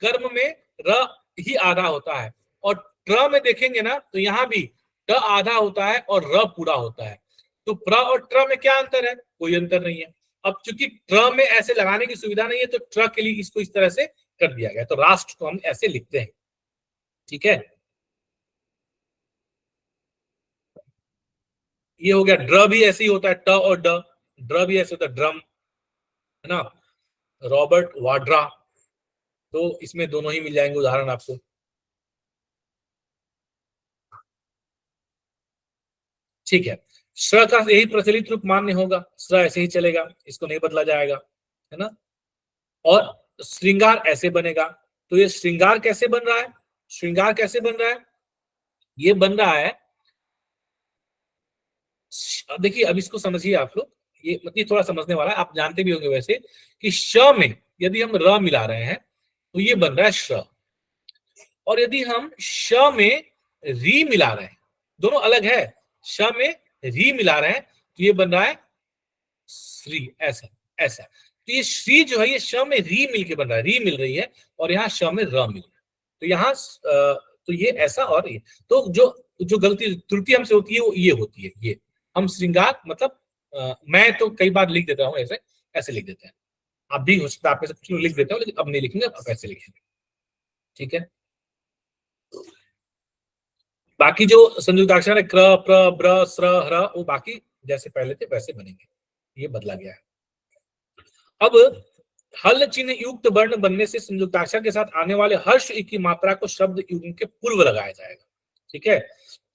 कर्म में र ही आधा होता है, और ट्र में देखेंगे ना तो यहाँ भी ट आधा होता है और र पूरा होता है। तो प्र और ट्र में क्या अंतर है, कोई अंतर नहीं है। अब चूंकि ट्र में ऐसे लगाने की सुविधा नहीं है तो ट्र के लिए इसको इस तरह से कर दिया गया, तो राष्ट्र को हम ऐसे लिखते हैं। ठीक है, ये हो गया। ड्र भी ऐसे ही होता है, ट और ड, ड्र भी ऐसे होता है, ड्रम, है ना। रॉबर्ट वाड्रा, तो इसमें दोनों ही मिल जाएंगे उदाहरण आपको। ठीक है, श्र का यही प्रचलित रूप मान्य होगा, श्र ऐसे ही चलेगा, इसको नहीं बदला जाएगा, है ना। और श्रृंगार ऐसे बनेगा। तो ये श्रृंगार कैसे बन रहा है, श्रृंगार कैसे बन रहा है, ये बन रहा है, देखिए अब इसको समझिए आप लोग, ये मतलब थोड़ा समझने वाला है, आप जानते भी होंगे वैसे कि श में यदि हम र मिला रहे हैं तो ये बन रहा है श, और यदि हम श में री मिला रहे हैं, दोनों अलग है, श में री मिला रहे हैं तो ये बन रहा है श्री, ऐसा ऐसा। तो ये श्री जो है ये श में री मिल के बन रहा है, री मिल रही है और यहाँ श में र मिल रहा है, तो यहाँ तो ये ऐसा और ये, तो जो जो गलती त्रुटि हमसे होती है वो ये होती है, ये हम श्रृंगार मतलब मैं तो कई बार लिख देता हूँ ऐसे, ऐसे लिख देते हैं, आप भी हो सकता है आप में से कुछ लोग लिख देते हो, लेकिन अब नहीं लिखेंगे, अब ऐसे लिखेंगे, ठीक है। बाकी जो संयुक्ताक्षर है क्र प्र ब्र स्र ह्र वो बाकी जैसे पहले थे वैसे बनेंगे, ये बदला गया है। अब हल चिन्ह युक्त वर्ण बनने से संयुक्ताक्षर के साथ आने वाले हर्ष ई की मात्रा को शब्द युग्म के पूर्व लगाया जाएगा, ठीक है,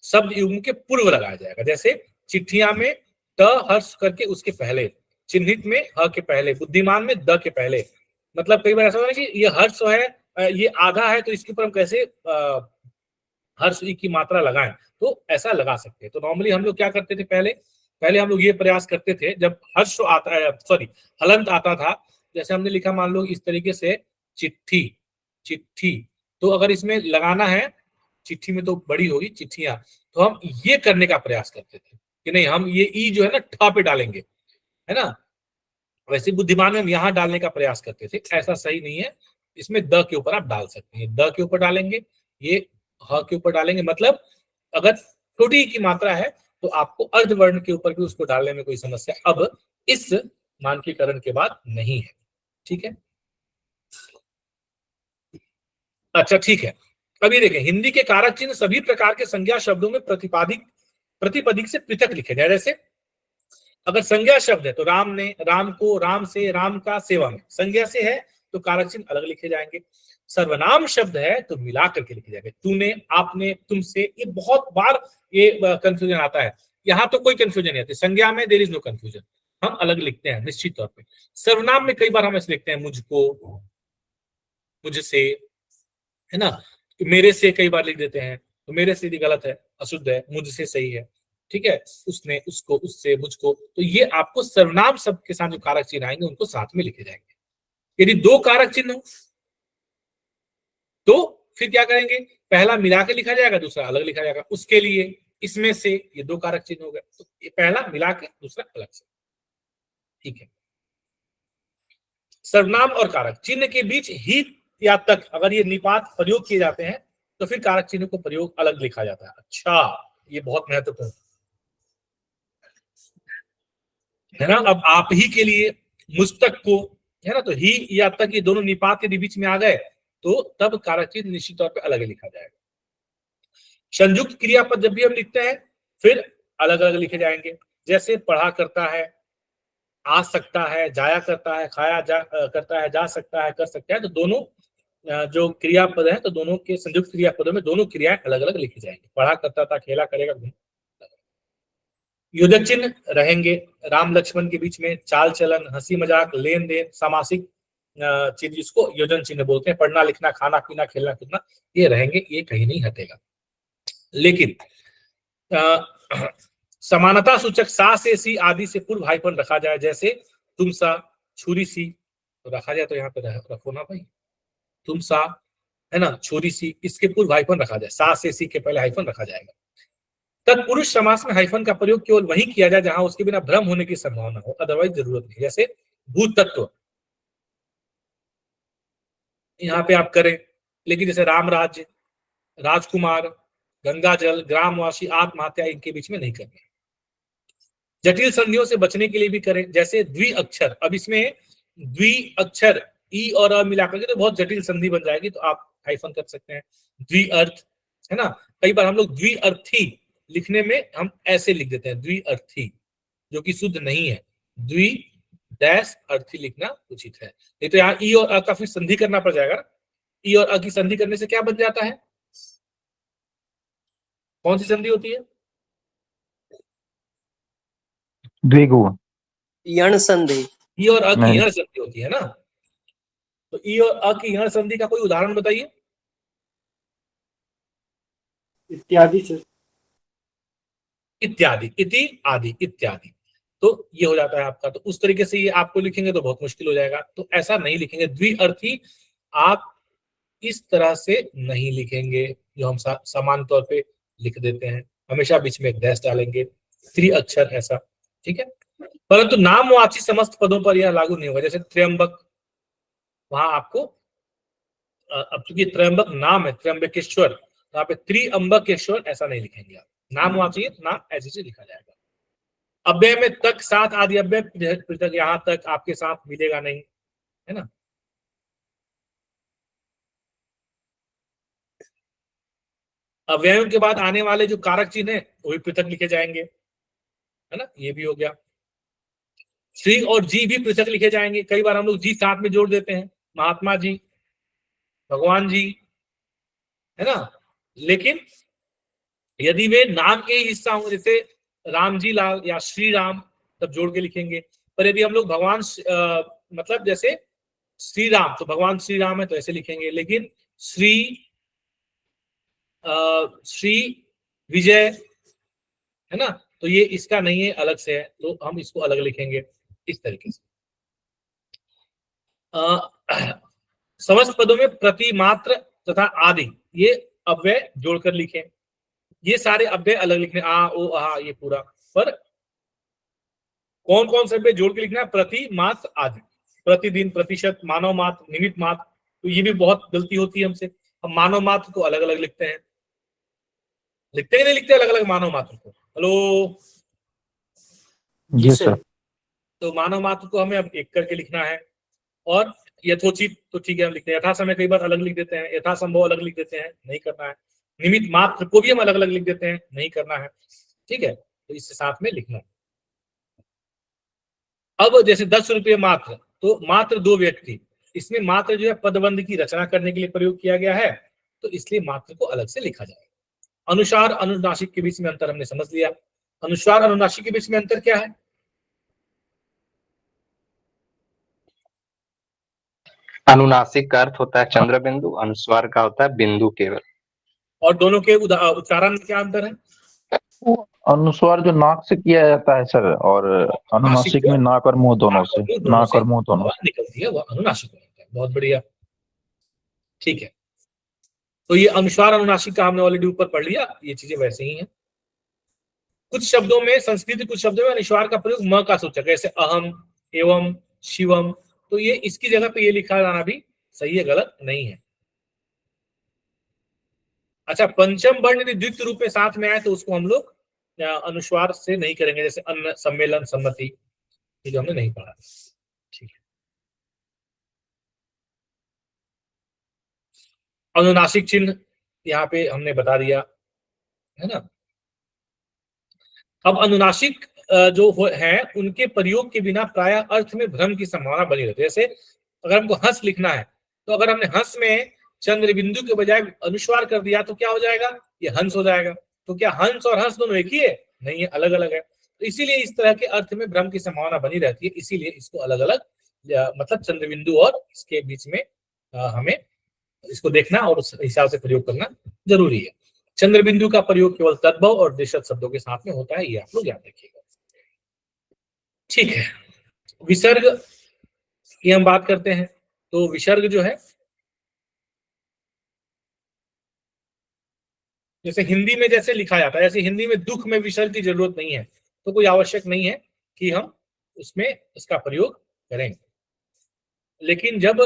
शब्द युग्म के पूर्व लगाया जाएगा। जैसे चिट्ठियां में त हर्ष करके उसके पहले, चिन्हित में ह के पहले, बुद्धिमान में द के पहले, मतलब कई बार ऐसा होता है कि ये हर्ष है, ये आधा है, तो इसके ऊपर हम कैसे हर्ष ई की मात्रा लगाएं, तो ऐसा लगा सकते हैं। तो नॉर्मली हम लोग क्या करते थे, पहले हम लोग ये प्रयास करते थे जब हर्ष आता है, सॉरी हलंत आता था, जैसे हमने लिखा मान लो इस तरीके से चिट्ठी, चिट्ठी, तो अगर इसमें लगाना है, चिट्ठी में तो बड़ी होगी चिट्ठियां, तो हम ये करने का प्रयास करते थे कि नहीं हम ये ई जो है ना ठा पे डालेंगे, है ना, वैसे बुद्धिमान में हम यहाँ डालने का प्रयास करते थे, ऐसा सही नहीं है, इसमें द के ऊपर आप डाल सकते हैं, द के ऊपर डालेंगे, ये ह के ऊपर डालेंगे, मतलब अगर छोटी की मात्रा है तो आपको अर्धवर्ण के ऊपर भी उसको डालने में कोई समस्या अब इस मानकीकरण के बाद नहीं है, ठीक है। अच्छा ठीक है, अब ये देखें, हिंदी के कारक चिन्ह सभी प्रकार के संज्ञा शब्दों में प्रतिपदिक से पृथक लिखे जाए। जैसे अगर संज्ञा शब्द है तो राम ने, राम को, राम से, राम का, सेवा में, संज्ञा से है तो कारक चिन्ह अलग लिखे जाएंगे। सर्वनाम शब्द है तो मिला करके लिखे जाएंगे, तूने, आपने, तुमसे, ये बहुत बार ये कंफ्यूजन आता है, यहाँ तो कोई कंफ्यूजन नहीं आती, संज्ञा में देयर इज नो कंफ्यूजन, हम अलग लिखते हैं निश्चित तौर पे। सर्वनाम में कई बार हम ऐसे लिखते हैं मुझको, मुझसे, है ना, मेरे से कई बार लिख देते हैं, तो मेरे से भी गलत है, अशुद्ध है, मुझसे सही है, ठीक है, उसने, उसको, उससे, मुझको, तो ये आपको सर्वनाम शब्द के साथ जो कारक चिन्ह आएंगे उनको साथ में लिखे जाएंगे। यदि दो कारक चिन्ह हो तो फिर क्या करेंगे, पहला मिला के लिखा जाएगा, दूसरा अलग लिखा जाएगा, उसके लिए, इसमें से, ये दो कारक चिन्ह हो गए, तो ये पहला मिला के दूसरा अलग से, ठीक है। सर्वनाम और कारक चिन्ह के बीच ही या तक अगर ये निपात प्रयोग किए जाते हैं तो फिर कारक चिन्ह को प्रयोग अलग लिखा जाता है। अच्छा, ये बहुत महत्वपूर्ण है ना। अब आप ही के लिए, मुझ तक को, है ना, तो ही या तक ये दोनों निपात यदि बीच में आ गए तो तब कारक चिन्ह निश्चित तौर पर अलग लिखा जाएगा। संयुक्त क्रियापद जब भी हम लिखते हैं फिर अलग अलग लिखे जाएंगे, जैसे पढ़ा करता है, आ सकता है, जाया करता है, खाया करता है, जा सकता है, कर सकता है, तो दोनों जो क्रियापद है तो दोनों के संयुक्त क्रियापदों में दोनों क्रियाएं अलग अलग लिखी जाएंगी, पढ़ा करता था, खेला करेगा। योजक चिन्ह रहेंगे राम लक्ष्मण के बीच में, चाल चलन, हंसी मजाक, लेन देन, सामासिक चिन्ह जिसको योजन चिन्ह बोलते हैं, पढ़ना लिखना, खाना पीना, खेलना कूदना, ये रहेंगे, ये कहीं नहीं हटेगा। लेकिन समानता सूचक सा से सी आदि से पूर्व हाइफन रखा जाए, जैसे तुम सा, छुरी सी, तो रखा जाए तो यहाँ पे रखो ना भाई, तुम सा, है ना, छुरी सी, इसके पूर्व हाइफन रखा जाए, सा से सी के पहले हाइफन रखा जाएगा। तत्पुरुष समास में हाइफन का प्रयोग केवल वही किया जाए जहां उसके बिना भ्रम होने की संभावना हो, अदरवाइज जरूरत नहीं। जैसे भूत तत्व यहाँ पे आप करें, लेकिन जैसे राम राज्य, राजकुमार, गंगा जल, ग्रामवासी, आत्महत्या, इनके बीच में नहीं करना। जटिल संधियों से बचने के लिए भी करें, जैसे द्वि अक्षर, अब इसमें द्वि अक्षर ई और अ मिलाकर के तो बहुत जटिल संधि बन जाएगी, तो आप हाइफन कर सकते हैं। द्वि अर्थ, है ना, कई बार हम लोग द्वि अर्थी लिखने में हम ऐसे लिख देते हैं, द्वि अर्थी, जो कि शुद्ध नहीं है, द्वि डैश अर्थी लिखना उचित है। नहीं तो यहाँ ई और अ का फिर संधि करना पड़ जाएगा। ई और अ की संधि करने से क्या बन जाता है, कौन सी संधि होती है, द्विगु, यण संधि। ई और अ की नहीं। यण संधि होती है ना, तो ई और अ की यण संधि का कोई उदाहरण बताइए। इत्यादि से। इत्यादि, इति, आदि, इत्यादि, तो ये हो जाता है आपका। तो उस तरीके से ये आपको लिखेंगे तो बहुत मुश्किल हो जाएगा, तो ऐसा नहीं लिखेंगे। द्विअर्थी आप इस तरह से नहीं लिखेंगे जो हम समान तौर पे लिख देते हैं, हमेशा बीच में एक डैश डालेंगे, त्रिअक्षर ऐसा, ठीक है। परंतु नामवाची समस्त पदों पर यह लागू नहीं होगा। जैसे त्र्यंबक, वहां आपको अब चूंकि त्र्यंबक नाम है, त्र्यंबकेश्वर, तो यहाँ पे त्रिअंबकेश्वर ऐसा नहीं लिखेंगे आप। नामवाची है, नाम ऐसे से लिखा जाएगा। अव्यय में तक, साथ आदि अव्यय पृथक, यहाँ तक आपके साथ मिलेगा नहीं, है ना। अव्ययों के बाद आने वाले जो कारक चिन्ह है वो भी पृथक लिखे जाएंगे, है ना। ये भी हो गया। श्री और जी भी पृथक लिखे जाएंगे। कई बार हम लोग जी साथ में जोड़ देते हैं, महात्मा जी, भगवान जी, है ना। लेकिन यदि वे नाम के ही हिस्सा होंगे, जैसे राम जी लाल या श्री राम, तब जोड़ के लिखेंगे। पर यदि हम लोग भगवान मतलब जैसे श्री राम, तो भगवान श्री राम है तो ऐसे लिखेंगे। लेकिन श्री श्री विजय, है ना, तो ये इसका नहीं है, अलग से है, तो हम इसको अलग लिखेंगे इस तरीके से। समस्त पदों में प्रति, मात्र तथा आदि ये अव्यय जोड़कर लिखें। ये सारे अव्यय अलग लिखने, आ ओ आ, ये पूरा। पर कौन कौन से अव्यय जोड़ के लिखना है? प्रति, मात्र, आदि। प्रतिदिन, प्रतिशत, मानव मात्र, निमित्त मात्र। तो ये भी बहुत गलती होती है हमसे, हम मानव मात्र को अलग अलग लिखते हैं। लिखते ही नहीं लिखते अलग अलग मानव मात्र को। हेलो जी सर। तो मानव मात्र को हमें अब एक करके लिखना है। और यथोचित तो ठीक है हम लिखते हैं, यथा समय कई बार अलग लिख देते हैं, यथा संभव अलग लिख देते हैं, नहीं करना है। निमित्त मात्र को भी हम अलग अलग लिख देते हैं, नहीं करना है, ठीक है। तो इससे साथ में लिखना है। अब जैसे 10 रुपये मात्र, तो मात्र 2 व्यक्ति, इसमें मात्र जो है पदबंध की रचना करने के लिए प्रयोग किया गया है, तो इसलिए मात्र को अलग से लिखा जाएगा। अनुसार अनुनासिक के बीच में अंतर हमने समझ लिया। अनुस्वार अनुनासिक के बीच में अंतर क्या है? अनुनासिक का अर्थ होता है चंद्र बिंदु, अनुस्वार का होता है बिंदु केवल। और दोनों के उच्चारण में क्या अंतर है? अनुस्वार जो नाक से किया जाता है सर, और अनुनासिक में नाक और मुंह दोनों से, नाक और मुंह दोनों से निकलती है, वो अनुनासिक होता है। बहुत बढ़िया, ठीक है। तो ये अनुस्वार अनुनासिक का हमने ऑलरेडी ऊपर पढ़ लिया, ये चीजें वैसे ही हैं। कुछ शब्दों में, संस्कृत कुछ शब्दों में अनुस्वार का प्रयोग म का सूचक है, जैसे अहम, एवं, शिवम, तो ये इसकी जगह पे ये लिखा जाना भी सही है, गलत नहीं है। अच्छा, पंचम वर्ण यदि द्वितीय रूप में साथ में आए तो उसको हम लोग अनुस्वार से नहीं करेंगे, जैसे अन्न, सम्मेलन, सम्मति, ये जो हमने नहीं पढ़ा, ठीक है। अनुनासिक चिन्ह यहाँ पे हमने बता दिया, है ना। अब अनुनासिक जो है उनके प्रयोग के बिना प्रायः अर्थ में भ्रम की संभावना बनी रहती है। जैसे अगर हमको हंस लिखना है, तो अगर हमने हंस में चंद्र बिंदु के बजाय अनुस्वार कर दिया तो क्या हो जाएगा? ये हंस हो जाएगा। तो क्या हंस और हंस दोनों एक ही है? नहीं है, अलग अलग है। तो इसीलिए इस तरह के अर्थ में भ्रम की संभावना बनी रहती है, इसीलिए इसको अलग अलग, मतलब चंद्र बिंदु और इसके बीच में हमें इसको देखना और उस हिसाब से प्रयोग करना जरूरी है। चंद्र बिंदु का प्रयोग केवल तद्भव और देशज शब्दों के साथ में होता है, ये आप लोग याद रखिएगा, ठीक है। विसर्ग की हम बात करते हैं, तो विसर्ग जो है, जैसे हिंदी में जैसे लिखा जाता है, ऐसे हिंदी में दुख में विसर्ग की जरूरत नहीं है, तो कोई आवश्यक नहीं है कि हम उसमें इसका प्रयोग करें। लेकिन जब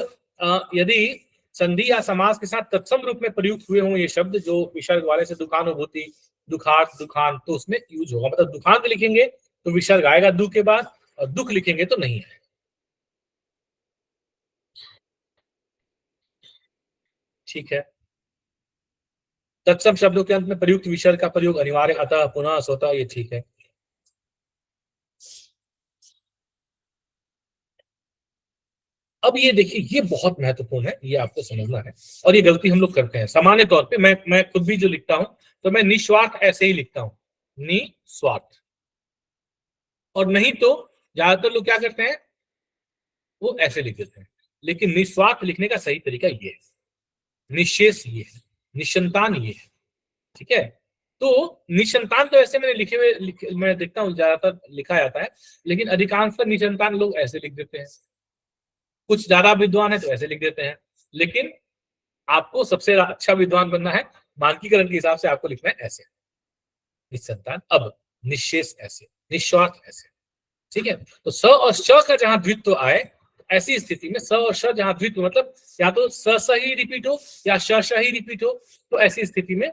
यदि संधि या समास के साथ तत्सम रूप में प्रयुक्त हुए हों ये शब्द जो विसर्ग वाले, से दुखानुभूति, दुखार्थ, दुखान, तो उसमें यूज होगा। मतलब दुखांत लिखेंगे तो विसर्ग आएगा दु के बाद, और दुख लिखेंगे तो नहीं आएगा, ठीक है। तत्सम शब्दों के अंत में प्रयुक्त विसर्ग का प्रयोग अनिवार्य, अतः, पुनः, स्वतः, ये ठीक है। अब ये देखिए, ये बहुत महत्वपूर्ण है, ये आपको समझना है, और ये गलती हम लोग करते हैं सामान्य तौर पे। मैं खुद भी जो लिखता हूं तो मैं निस्वार्थ ऐसे ही लिखता हूं, निस्वार्थ। और नहीं तो ज्यादातर लोग क्या करते हैं, वो ऐसे लिख देते हैं। लेकिन निस्वार्थ लिखने का सही तरीका ये है, निशेष ये है, निसंतान ये है, ठीक है। तो निसंतान तो ऐसे मैंने लिखे हुए मैं देखता हूँ ज्यादातर लिखा जाता है, लेकिन अधिकांशतः निसंतान लोग ऐसे लिख देते हैं, कुछ ज्यादा विद्वान है तो ऐसे लिख देते हैं। लेकिन आपको सबसे अच्छा विद्वान बनना है, मानकीकरण के हिसाब से आपको लिखना है ऐसे, निसंतान अब, निशेष ऐसे, निस्वार्थ ऐसे। ठीक है, तो स और श का जहां द्वित्व आए, ऐसी स्थिति में स और श जहां द्वित्व मतलब या तो स ही रिपीट हो या श ही रिपीट हो, तो ऐसी स्थिति में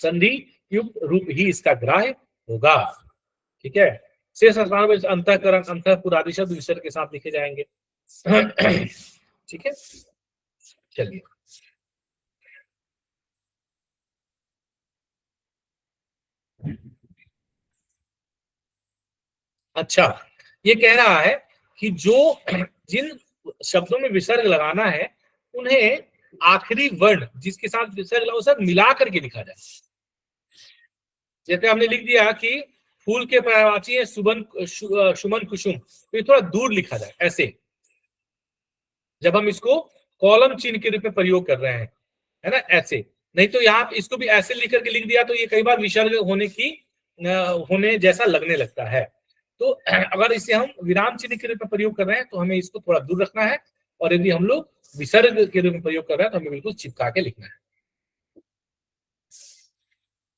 संधि युक्त रूप ही इसका ग्राह्य होगा। ठीक है, शेष स्थानों में अंतःकरण, अंतःपुर आदि शब्द विसर्ग के साथ लिखे जाएंगे। ठीक है, चलिए अच्छा, ये कह रहा है कि जो जिन शब्दों में विसर्ग लगाना है उन्हें आखिरी वर्ण जिसके साथ विसर्ग लगा सब मिला करके लिखा जाए। जैसे हमने लिख दिया कि फूल के पर्यायवाची है सुमन कुसुम, तो ये थोड़ा दूर लिखा जाए ऐसे, जब हम इसको कॉलम चिन्ह के रूप में प्रयोग कर रहे हैं, है ना, ऐसे। नहीं तो यहाँ इसको भी ऐसे लिख करके लिख दिया तो ये कई बार विसर्ग होने जैसा लगने लगता है। तो अगर इसे हम विराम चिन्ह के रूप में प्रयोग कर रहे हैं तो हमें इसको थोड़ा दूर रखना है, और यदि हम लोग विसर्ग के रूप में प्रयोग कर रहे हैं तो हमें बिल्कुल चिपका के लिखना है।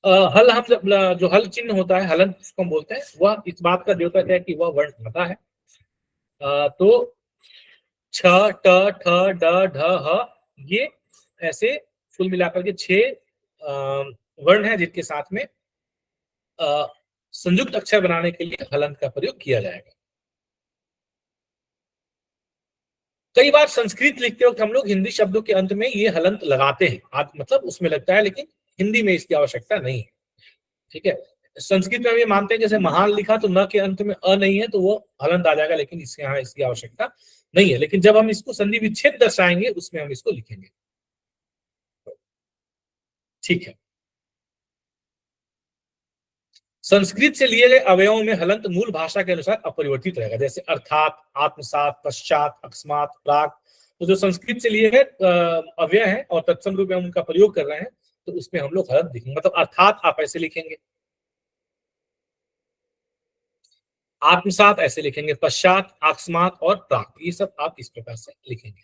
हल हम जो हल चिन्ह होता है, हलन जिसको हम बोलते हैं, वह इस बात का द्योतक है कि वह वर्ण घटा है। तो छ, ट, ठ, ड, ढ, ह, ये ऐसे कुल मिलाकर के 6 वर्ण हैं जिनके साथ में संयुक्त अक्षर बनाने के लिए हलंत का प्रयोग किया जाएगा। कई बार संस्कृत लिखते वक्त हम लोग हिंदी शब्दों के अंत में ये हलंत लगाते हैं, मतलब उसमें लगता है, लेकिन हिंदी में इसकी आवश्यकता नहीं है। ठीक है, संस्कृत में हम ये मानते हैं जैसे महान लिखा तो न के अंत में अ नहीं है तो वो हलंत आ जाएगा, लेकिन इसके यहाँ इसकी आवश्यकता नहीं है। लेकिन जब हम इसको संधि विच्छेद दर्शाएंगे उसमें हम इसको लिखेंगे। ठीक है, संस्कृत से लिए गए अवयवों में हलंत मूल भाषा के अनुसार अपरिवर्तित रहेगा, जैसे अर्थात, आत्मसात, पश्चात, अकस्मात, प्राक। तो जो संस्कृत से लिए गए अव्यय हैं और तत्सम रूप में हम उनका प्रयोग कर रहे हैं तो उसमें हम लोग हलंत लिखेंगे। मतलब अर्थात आप ऐसे लिखेंगे, आत्मसात ऐसे लिखेंगे, पश्चात, अकस्मात और प्राक, ये सब आप इस प्रकार से लिखेंगे।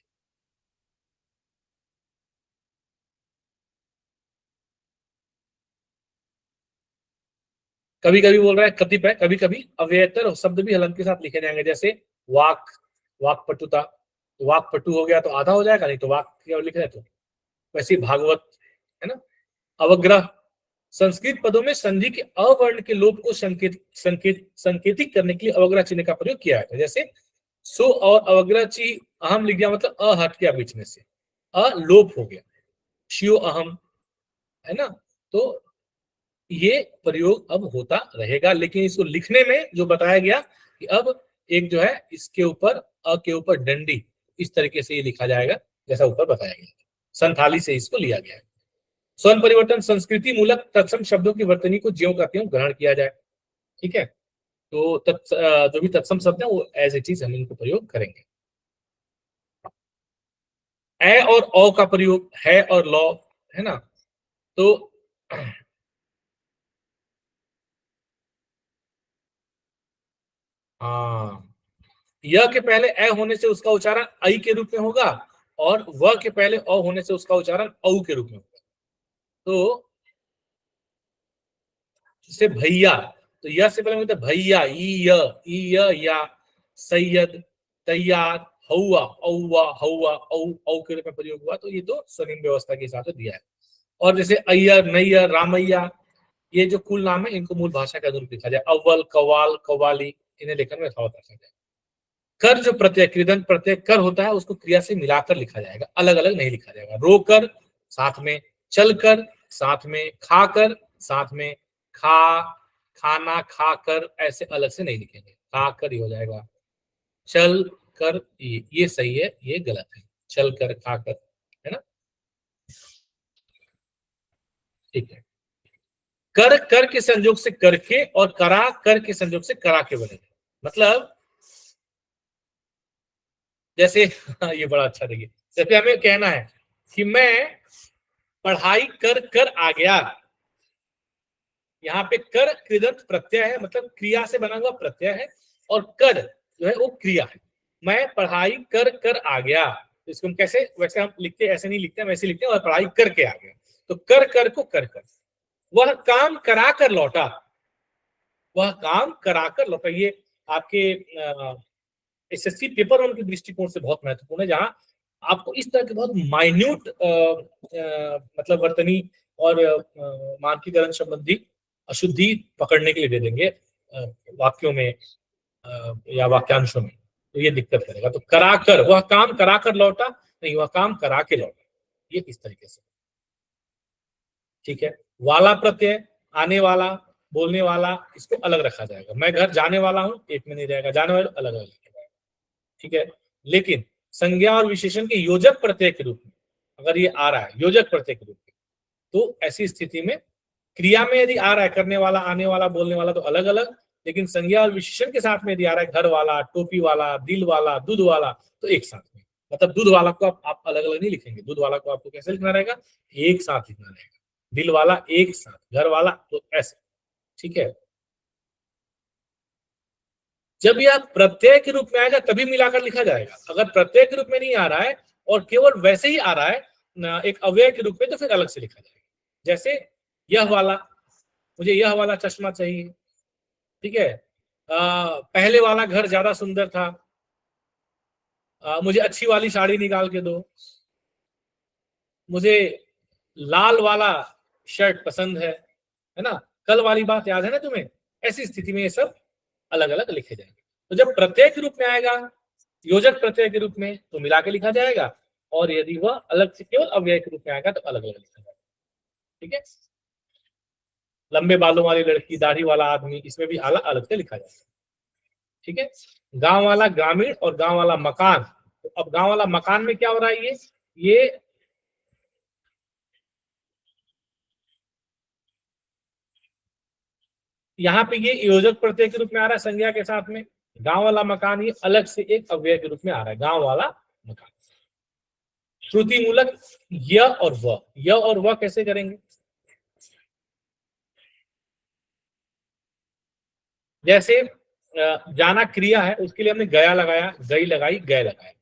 कभी कभी बोल रहा है कतिपय, कभी कभी अव्ययतर शब्द भी हलंत के साथ लिखे जाएंगे, जैसे वाक, वाकपटुता। वाकपटु हो गया तो आधा हो जाएगा, नहीं तो वाक लिख रहे तो वैसे भागवत, है ना। अवग्रह, संस्कृत पदों में संधि के अवर्ण के लोप को संकेतिक करने के लिए अवग्रह चिन्ह का प्रयोग किया जाता है। जैसे सो और अवग्रह ची अहम लिख दिया, मतलब अ हट गया बीच में से, अलोप हो गया, शियो अहम, है ना। तो ये प्रयोग अब होता रहेगा, लेकिन इसको लिखने में जो बताया गया कि अब एक जो है इसके ऊपर अ के ऊपर डंडी, इस तरीके से ये लिखा जाएगा जैसा ऊपर बताया गया, संथाली से इसको लिया गया है। स्वर्ण परिवर्तन, संस्कृति मूलक तत्सम शब्दों की वर्तनी को ज्यों का त्यों ग्रहण किया जाए। ठीक है, तो जो भी तत्सम शब्द है वो एज इट इज हम इनको प्रयोग करेंगे। ए और औ का प्रयोग, है और लौ, है ना। तो हाँ, य के पहले ए होने से उसका उच्चारण आई के रूप में होगा, और व के पहले औ होने से उसका उच्चारण औ के रूप में होगा। तो जैसे भैया, तो य से पहले होता है भैया, ई या, सैयद, तैयार, हौवा, औवा, हौवा, औ के रूप में प्रयोग हुआ, तो ये तो स्वनिम व्यवस्था के हिसाब से दिया है। और जैसे अय्यर, नैयर, रामैया, ये जो कुल नाम है इनको मूल भाषा के अनुरूप लिखा जाए। अव्वल, कवाल, कवाली, इन्हें लेखन में यथावत रखा जाए। कर जो प्रत्यय, कृदंत प्रत्यय कर होता है उसको क्रिया से मिलाकर लिखा जाएगा, अलग अलग नहीं लिखा जाएगा। रोकर साथ में, चलकर साथ में, खाकर साथ में, खा, खाना, खाकर, ऐसे अलग से नहीं लिखेंगे, खाकर ही हो जाएगा। चल कर, ये सही है, ये गलत है, चल कर, खाकर, है ना। ठीक है, कर कर के संयोग से करके, और करा कर के संयोग से करा के बनेगा। मतलब जैसे ये बड़ा अच्छा देखिए, जैसे हमें कहना है कि मैं पढ़ाई कर कर आ गया, यहाँ पे कर कृदंत प्रत्यय है, मतलब क्रिया से बना हुआ प्रत्यय है, और कर जो है वो क्रिया है। मैं पढ़ाई कर कर आ गया, तो इसको हम कैसे, वैसे हम लिखते ऐसे नहीं लिखते, वैसे लिखते हैं और पढ़ाई करके आ गया, तो कर कर को कर कर। वह काम करा कर लौटा, वह काम करा कर लौटा, ये आपके एसएससी पेपर वन के दृष्टिकोण से बहुत महत्वपूर्ण है, जहां आपको इस तरह के बहुत माइन्यूट मतलब वर्तनी और मानकीकरण संबंधी अशुद्धि पकड़ने के लिए दे देंगे वाक्यों में या वाक्यांशों में, तो ये दिक्कत करेगा। तो करा कर, वह काम करा कर लौटा, नहीं वह काम करा के लौटा, ये इस तरीके से, ठीक है। वाला प्रत्यय, आने वाला, बोलने वाला, इसको अलग रखा जाएगा। मैं घर जाने वाला हूं, एक में नहीं रहेगा, जाने वाला अलग अलग रखा जाएगा, ठीक है। लेकिन संज्ञा और विशेषण के योजक प्रत्यय के रूप में अगर ये आ रहा है योजक प्रत्यय के रूप में, तो ऐसी स्थिति में क्रिया में यदि आ रहा है करने वाला, आने वाला, बोलने वाला, तो अलग अलग, लेकिन संज्ञा और विशेषण के साथ में यदि आ रहा है घर वाला, टोपी वाला, दिल वाला, दूध वाला, तो एक साथ में, मतलब दूध वाला को आप अलग अलग नहीं लिखेंगे, दूध वाला को आपको कैसे लिखना रहेगा, एक साथ लिखना रहेगा, दिल वाला एक साथ, घर वाला तो ऐसे, ठीक है। जब यह प्रत्यय के रूप में आएगा तभी मिलाकर लिखा जाएगा। अगर प्रत्यय के रूप में नहीं आ रहा है और केवल वैसे ही आ रहा है एक अव्यय के रूप में, तो फिर अलग से लिखा जाएगा। जैसे यह वाला, मुझे यह वाला चश्मा चाहिए, ठीक है। पहले वाला घर ज्यादा सुंदर था, मुझे अच्छी वाली साड़ी निकाल के दो, मुझे लाल वाला शर्ट पसंद है ना, कल वाली बात याद है ना तुम्हें। ऐसी स्थिति में ये सब अलग अलग लिखे जाएंगे। तो जब प्रत्यय के रूप में आएगा योजक प्रत्यय के रूप में, तो मिला के लिखा जाएगा, और यदि वह अलग से केवल अव्यय के रूप में आएगा तो अलग अलग लिखा जाएगा, ठीक है। लंबे बालों वाली लड़की, दाढ़ी वाला आदमी, इसमें भी अलग से लिखा जाएगा, ठीक है। गांव वाला ग्रामीण और गांव वाला मकान, तो अब गांव वाला मकान में क्या हो रहा है, ये यहाँ पे ये योजक प्रत्यय के रूप में आ रहा है संज्ञा के साथ में। गांव वाला मकान ये अलग से एक अव्यय के रूप में आ रहा है, गांव वाला मकान। श्रुति मूलक य और व, य और व कैसे करेंगे, जैसे जाना क्रिया है, उसके लिए हमने गया लगाया, गई लगाई, गए लगाया,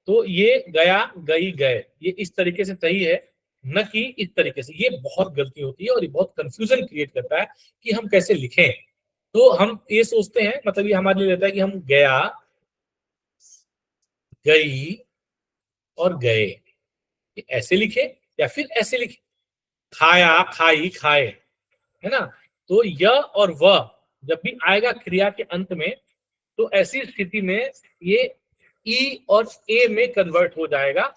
तो ये गया, गई, गए, ये इस तरीके से सही है, न कि इस तरीके से। ये बहुत गलती होती है और ये बहुत कंफ्यूजन क्रिएट करता है कि हम कैसे लिखें। तो हम ये सोचते हैं, मतलब ये हमारे लिए रहता है कि हम गया, गई और गए, ऐसे लिखे या फिर ऐसे लिखे, खाया, खाई, खाए, है ना। तो य और व जब भी आएगा क्रिया के अंत में, तो ऐसी स्थिति में ये ई और ए में कन्वर्ट हो जाएगा,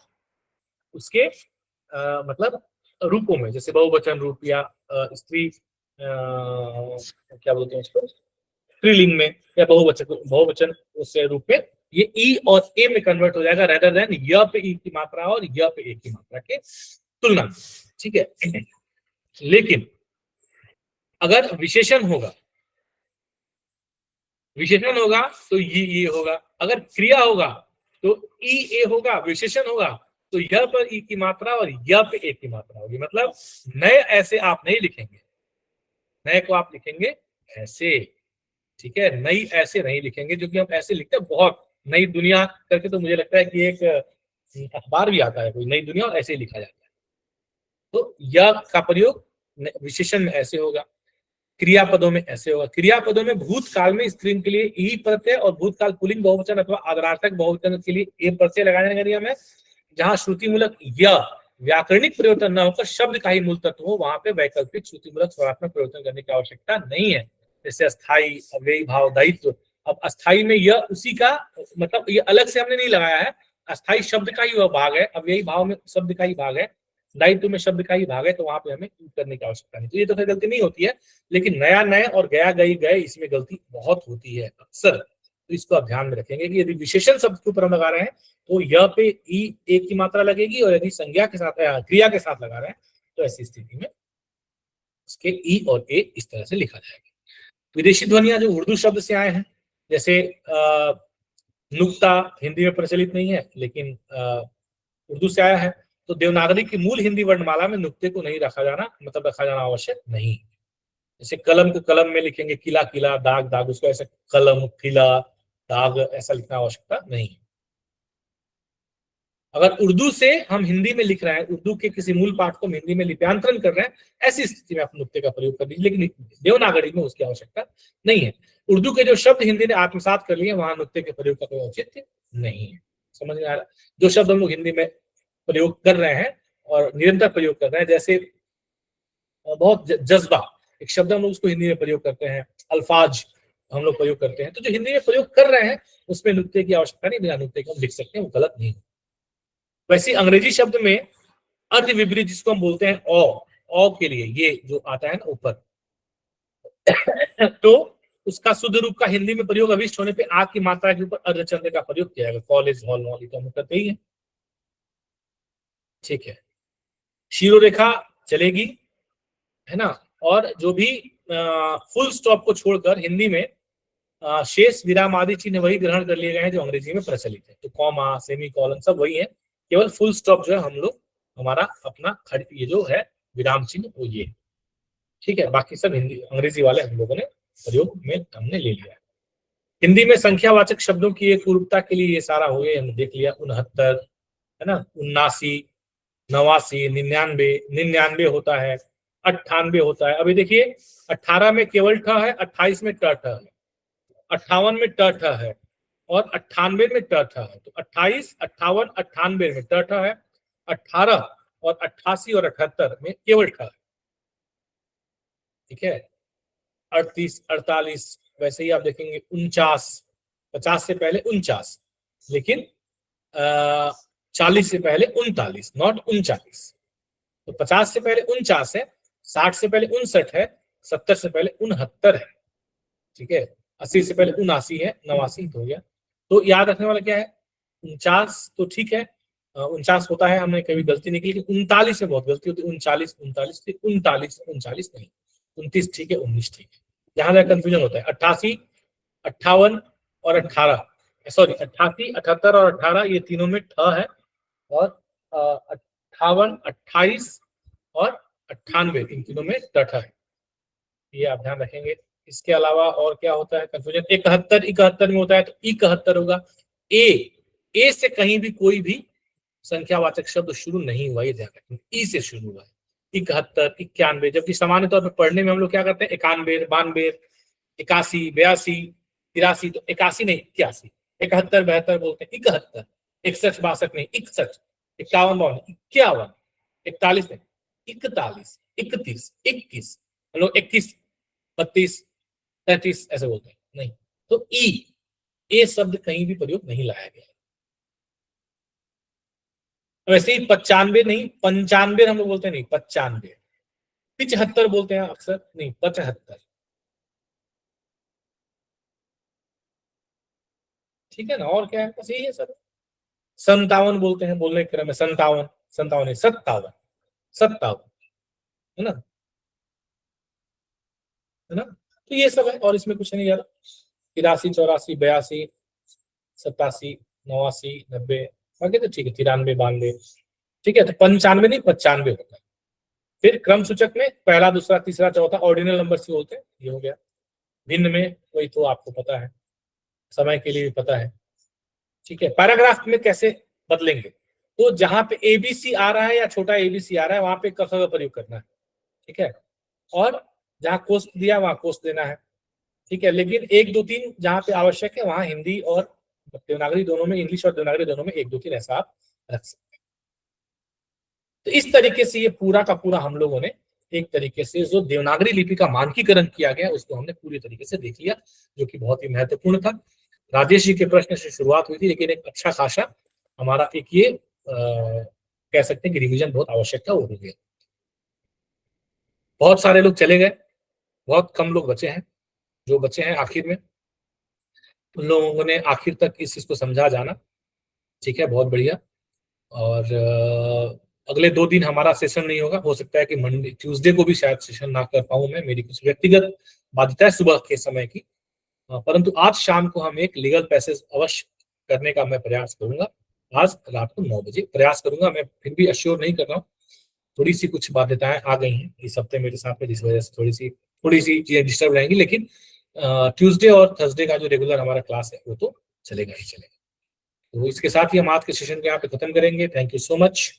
उसके मतलब रूपों में, जैसे बहुवचन रूप या स्त्री क्या बोलते हैं इसको, स्त्रीलिंग में, या बहुवचन उस रूप में ये ई और ए में कन्वर्ट हो जाएगा, रेदर देन य पे ई की मात्रा और य पे ए की मात्रा के तुलना में, ठीक है। लेकिन अगर विशेषण होगा तो ये होगा, अगर क्रिया होगा तो ई ए होगा, विशेषण होगा तो य पर ई की मात्रा और य पे ए की मात्रा होगी। मतलब नए ऐसे आप नहीं लिखेंगे, नए को आप लिखेंगे ऐसे, ठीक है। नई ऐसे नहीं लिखेंगे, जो कि हम ऐसे लिखते हैं बहुत, नई दुनिया करके, तो मुझे लगता है कि एक अखबार भी आता है कोई, नई दुनिया, और ऐसे ही लिखा जाता है। तो य का प्रयोग विशेषण में ऐसे होगा, क्रियापदों में ऐसे होगा। क्रियापदों में भूतकाल में स्त्रीलिंग के लिए ई प्रत्यय और भूतकाल पुल्लिंग बहुवचन अथवा आदरार्थक बहुवचन के लिए ए प्रत्यय लगाने का नियम है। जहां श्रुति मूलक य व्याकरणिक परिवर्तन न होकर शब्द का ही मूल तत्व हो, वहां पे वैकल्पिक श्रुति मूलक स्वरात्मक परिवर्तन करने की आवश्यकता नहीं है। जैसे अस्थाई, अव्ययी भाव, दायित्व। अब अस्थाई में यह उसी का, मतलब ये अलग से हमने नहीं लगाया है, अस्थाई शब्द का ही वह भाग है, अव्ययी भाव में शब्द का ही भाग है, दायित्व में शब्द का ही भाग है, तो वहां पे हमें करने की आवश्यकता नहीं। तो ये तो फिर गलती नहीं होती है, लेकिन नया नए और गया, गई, गए, इसमें गलती बहुत होती है अक्सर। तो इसको आप ध्यान में रखेंगे कि यदि विशेषण शब्द के ऊपर हम लगा रहे हैं तो य पे ई एक की मात्रा लगेगी, और यदि संज्ञा के साथ क्रिया के साथ लगा रहे हैं तो ऐसी स्थिति में उसके ई और ए इस तरह से लिखा जाएगा। विदेशी ध्वनियां जो उर्दू शब्द से आए हैं, जैसे नुक्ता हिंदी में प्रचलित नहीं है, लेकिन उर्दू से आया है, तो देवनागरी की मूल हिंदी वर्णमाला में नुक्ते को नहीं रखा जाना, मतलब रखा जाना आवश्यक नहीं। जैसे कलम को कलम में लिखेंगे किला किला, दाग दाग, उसको ऐसे कलम किला दाग ऐसा लिखना आवश्यकता नहीं है। अगर उर्दू से हम हिंदी में लिख रहे हैं, उर्दू के किसी मूल पाठ को हम हिंदी में लिप्यांतरण कर रहे हैं, ऐसी स्थिति में आप नुक्ते का प्रयोग कर दीजिए, लेकिन देवनागरी में उसकी आवश्यकता नहीं है। उर्दू के जो शब्द हिंदी ने आत्मसात कर लिए, वहां नुक्ते के प्रयोग का कोई औचित्य नहीं है। समझ में आ रहा? जो शब्द हम लोग हिंदी में प्रयोग कर रहे हैं और निरंतर प्रयोग कर रहे हैं, जैसे बहुत जज्बा एक शब्द हम लोग उसको हिंदी में प्रयोग करते हैं, अल्फाज हम लोग प्रयोग करते हैं, तो जो हिंदी में प्रयोग कर रहे हैं उसमें नुक्ते की आवश्यकता नहीं, बिना नुक्ते के हम लिख सकते हैं, वो गलत नहीं है। वैसे अंग्रेजी शब्द में अर्थ विपरीत जिसको हम बोलते हैं औ के लिए ये जो आता है ना ऊपर तो उसका शुद्ध रूप का हिंदी में प्रयोग अभिष्ट होने पे आ की मात्रा के ऊपर अर्धचंद्र का प्रयोग किया जाएगा। कॉलेज हॉल मॉल तो हम करते ही है, ठीक है। शिरोरेखा चलेगी, है ना। और जो भी फुल स्टॉप को छोड़कर हिंदी में शेष विराम आदि चिन्ह वही ग्रहण कर लिए गए हैं जो अंग्रेजी में प्रचलित है। तो कॉमा सेमी कॉलन सब वही है, केवल फुल स्टॉप जो है हम लोग हमारा अपना ये जो है विराम चिन्ह वो ये, ठीक है। बाकी सब हिंदी अंग्रेजी वाले हम लोगों ने प्रयोग में हमने ले लिया है। हिंदी में संख्यावाचक शब्दों की एक पूर्वता के लिए ये सारा हो गया, हमने देख लिया। 69 है ना, 79, 89, 99, 99 होता है, 98 होता है। अभी देखिए 18 में केवल ठ है, 28 में ट है, 58 में ट है और 98 में ट है। तो 28, 58, 98 में ट है, 18 और 88 और 78 में केवल ठ है, ठीक है। 38, 48 वैसे ही आप देखेंगे 49, 50 से पहले 49, लेकिन 40 से पहले 39, नॉट 39। तो 50 से पहले 49 है, 60 से पहले 59 है, 70 से पहले 69 है, ठीक है। 80 से पहले 79 है, 89 हो गया। तो याद रखने वाला क्या है, 49 तो ठीक है, 49 होता है, हमने कभी गलती नहीं की, लेकिन 39 में बहुत गलती होती है। 39, 39, 39, 39 नहीं, 29 ठीक है, 19 ठीक है, यहाँ तक कंफ्यूजन होता है। 88, 58 और 18, सॉरी 88, 78 और 18 ये तीनों में ठ है, और 58, 28 और 98 इन तीनों में ट है, ये आप ध्यान रखेंगे। इसके अलावा और क्या होता है कंफ्यूजन, 71, 71 में होता है तो 71 होगा। ए से कहीं भी कोई भी संख्यावाचक शब्द शुरू नहीं हुआ, ये ध्यान रखें, ई से शुरू हुआ है। 71, 91, जबकि सामान्य तौर पर पढ़ने में हम लोग क्या करते हैं, 91, 92, 81, 82, 83, तो 81 नहीं 81, 71, 72 बोलते हैं, 71, 61, 62 नहीं 61, 51, 52, 51, 41 नहीं 41, 31, 21, हम लोग 21, 32, 33 ऐसे बोलते हैं, नहीं। तो ए शब्द कहीं भी प्रयोग नहीं लाया गया। वैसे ही 95 नहीं 95 हम लोग बोलते हैं, नहीं 95, 75 बोलते हैं अक्सर, नहीं 75, ठीक है ना। और क्या है, बस यही है सर। 57 बोलते हैं बोलने के क्रम में, 57, 57 नहीं 57, 57 है ना, है ना। तो ये सब है और इसमें कुछ नहीं यार। 83, 84, 82, 87, 89, 90 बाकी तो ठीक है, 93, 92 ठीक है। तो 95 नहीं 95 होता है। फिर क्रम सूचक में पहला, दूसरा, तीसरा, चौथा ऑर्डिनल नंबर से बोलते हैं, ये हो गया। भिन्न में वही तो आपको पता है, समय के लिए भी पता है, ठीक है। पैराग्राफ में कैसे बदलेंगे, तो जहां पे एबीसी आ रहा है या छोटा एबीसी आ रहा है वहां पे क ख का प्रयोग करना है, ठीक है। और जहां कोष्ठ दिया वहां कोष्ठ देना है, ठीक है। लेकिन 1, 2, 3 जहां पे आवश्यक है वहां हिंदी और देवनागरी दोनों में, इंग्लिश और देवनागरी दोनों में 1, 2, 3 ऐसा आप रख सकते हैं। तो इस तरीके से ये पूरा का पूरा हम लोगों ने एक तरीके से जो देवनागरी लिपि का मानकीकरण किया गया उसको हमने पूरी तरीके से देख लिया, जो कि बहुत ही महत्वपूर्ण था। राजेश जी के प्रश्न से शुरुआत हुई थी, लेकिन एक अच्छा खासा हमारा एक ये कह सकते हैं कि रिवीजन बहुत आवश्यक था, वो हो गया। बहुत सारे लोग चले गए, बहुत कम लोग बचे हैं। जो बचे हैं आखिर में उन लोगों ने आखिर तक इस चीज को समझा जाना, ठीक है, बहुत बढ़िया। और अगले 2 दिन हमारा सेशन नहीं होगा, हो सकता है कि मंडे ट्यूसडे को भी शायद सेशन ना कर पाऊं मैं, मेरी कुछ व्यक्तिगत बाध्यता है सुबह के समय की, परंतु आज शाम को हम एक लीगल पैसेज अवश्य करने का मैं प्रयास करूंगा। आज रात को 9 बजे प्रयास करूंगा, मैं फिर भी अश्योर नहीं कर रहा हूँ, थोड़ी सी कुछ बाध्यताएं आ गई हैं इस हफ्ते मेरे साथ में, जिस वजह से थोड़ी सी थोड़ी सी चीजें डिस्टर्ब रहेंगी, लेकिन ट्यूसडे और थर्सडे का जो रेगुलर हमारा क्लास है वो तो चलेगा ही चलेगा। तो इसके साथ ही हम आज के सेशन को यहाँ पे खत्म करेंगे। Thank you so much.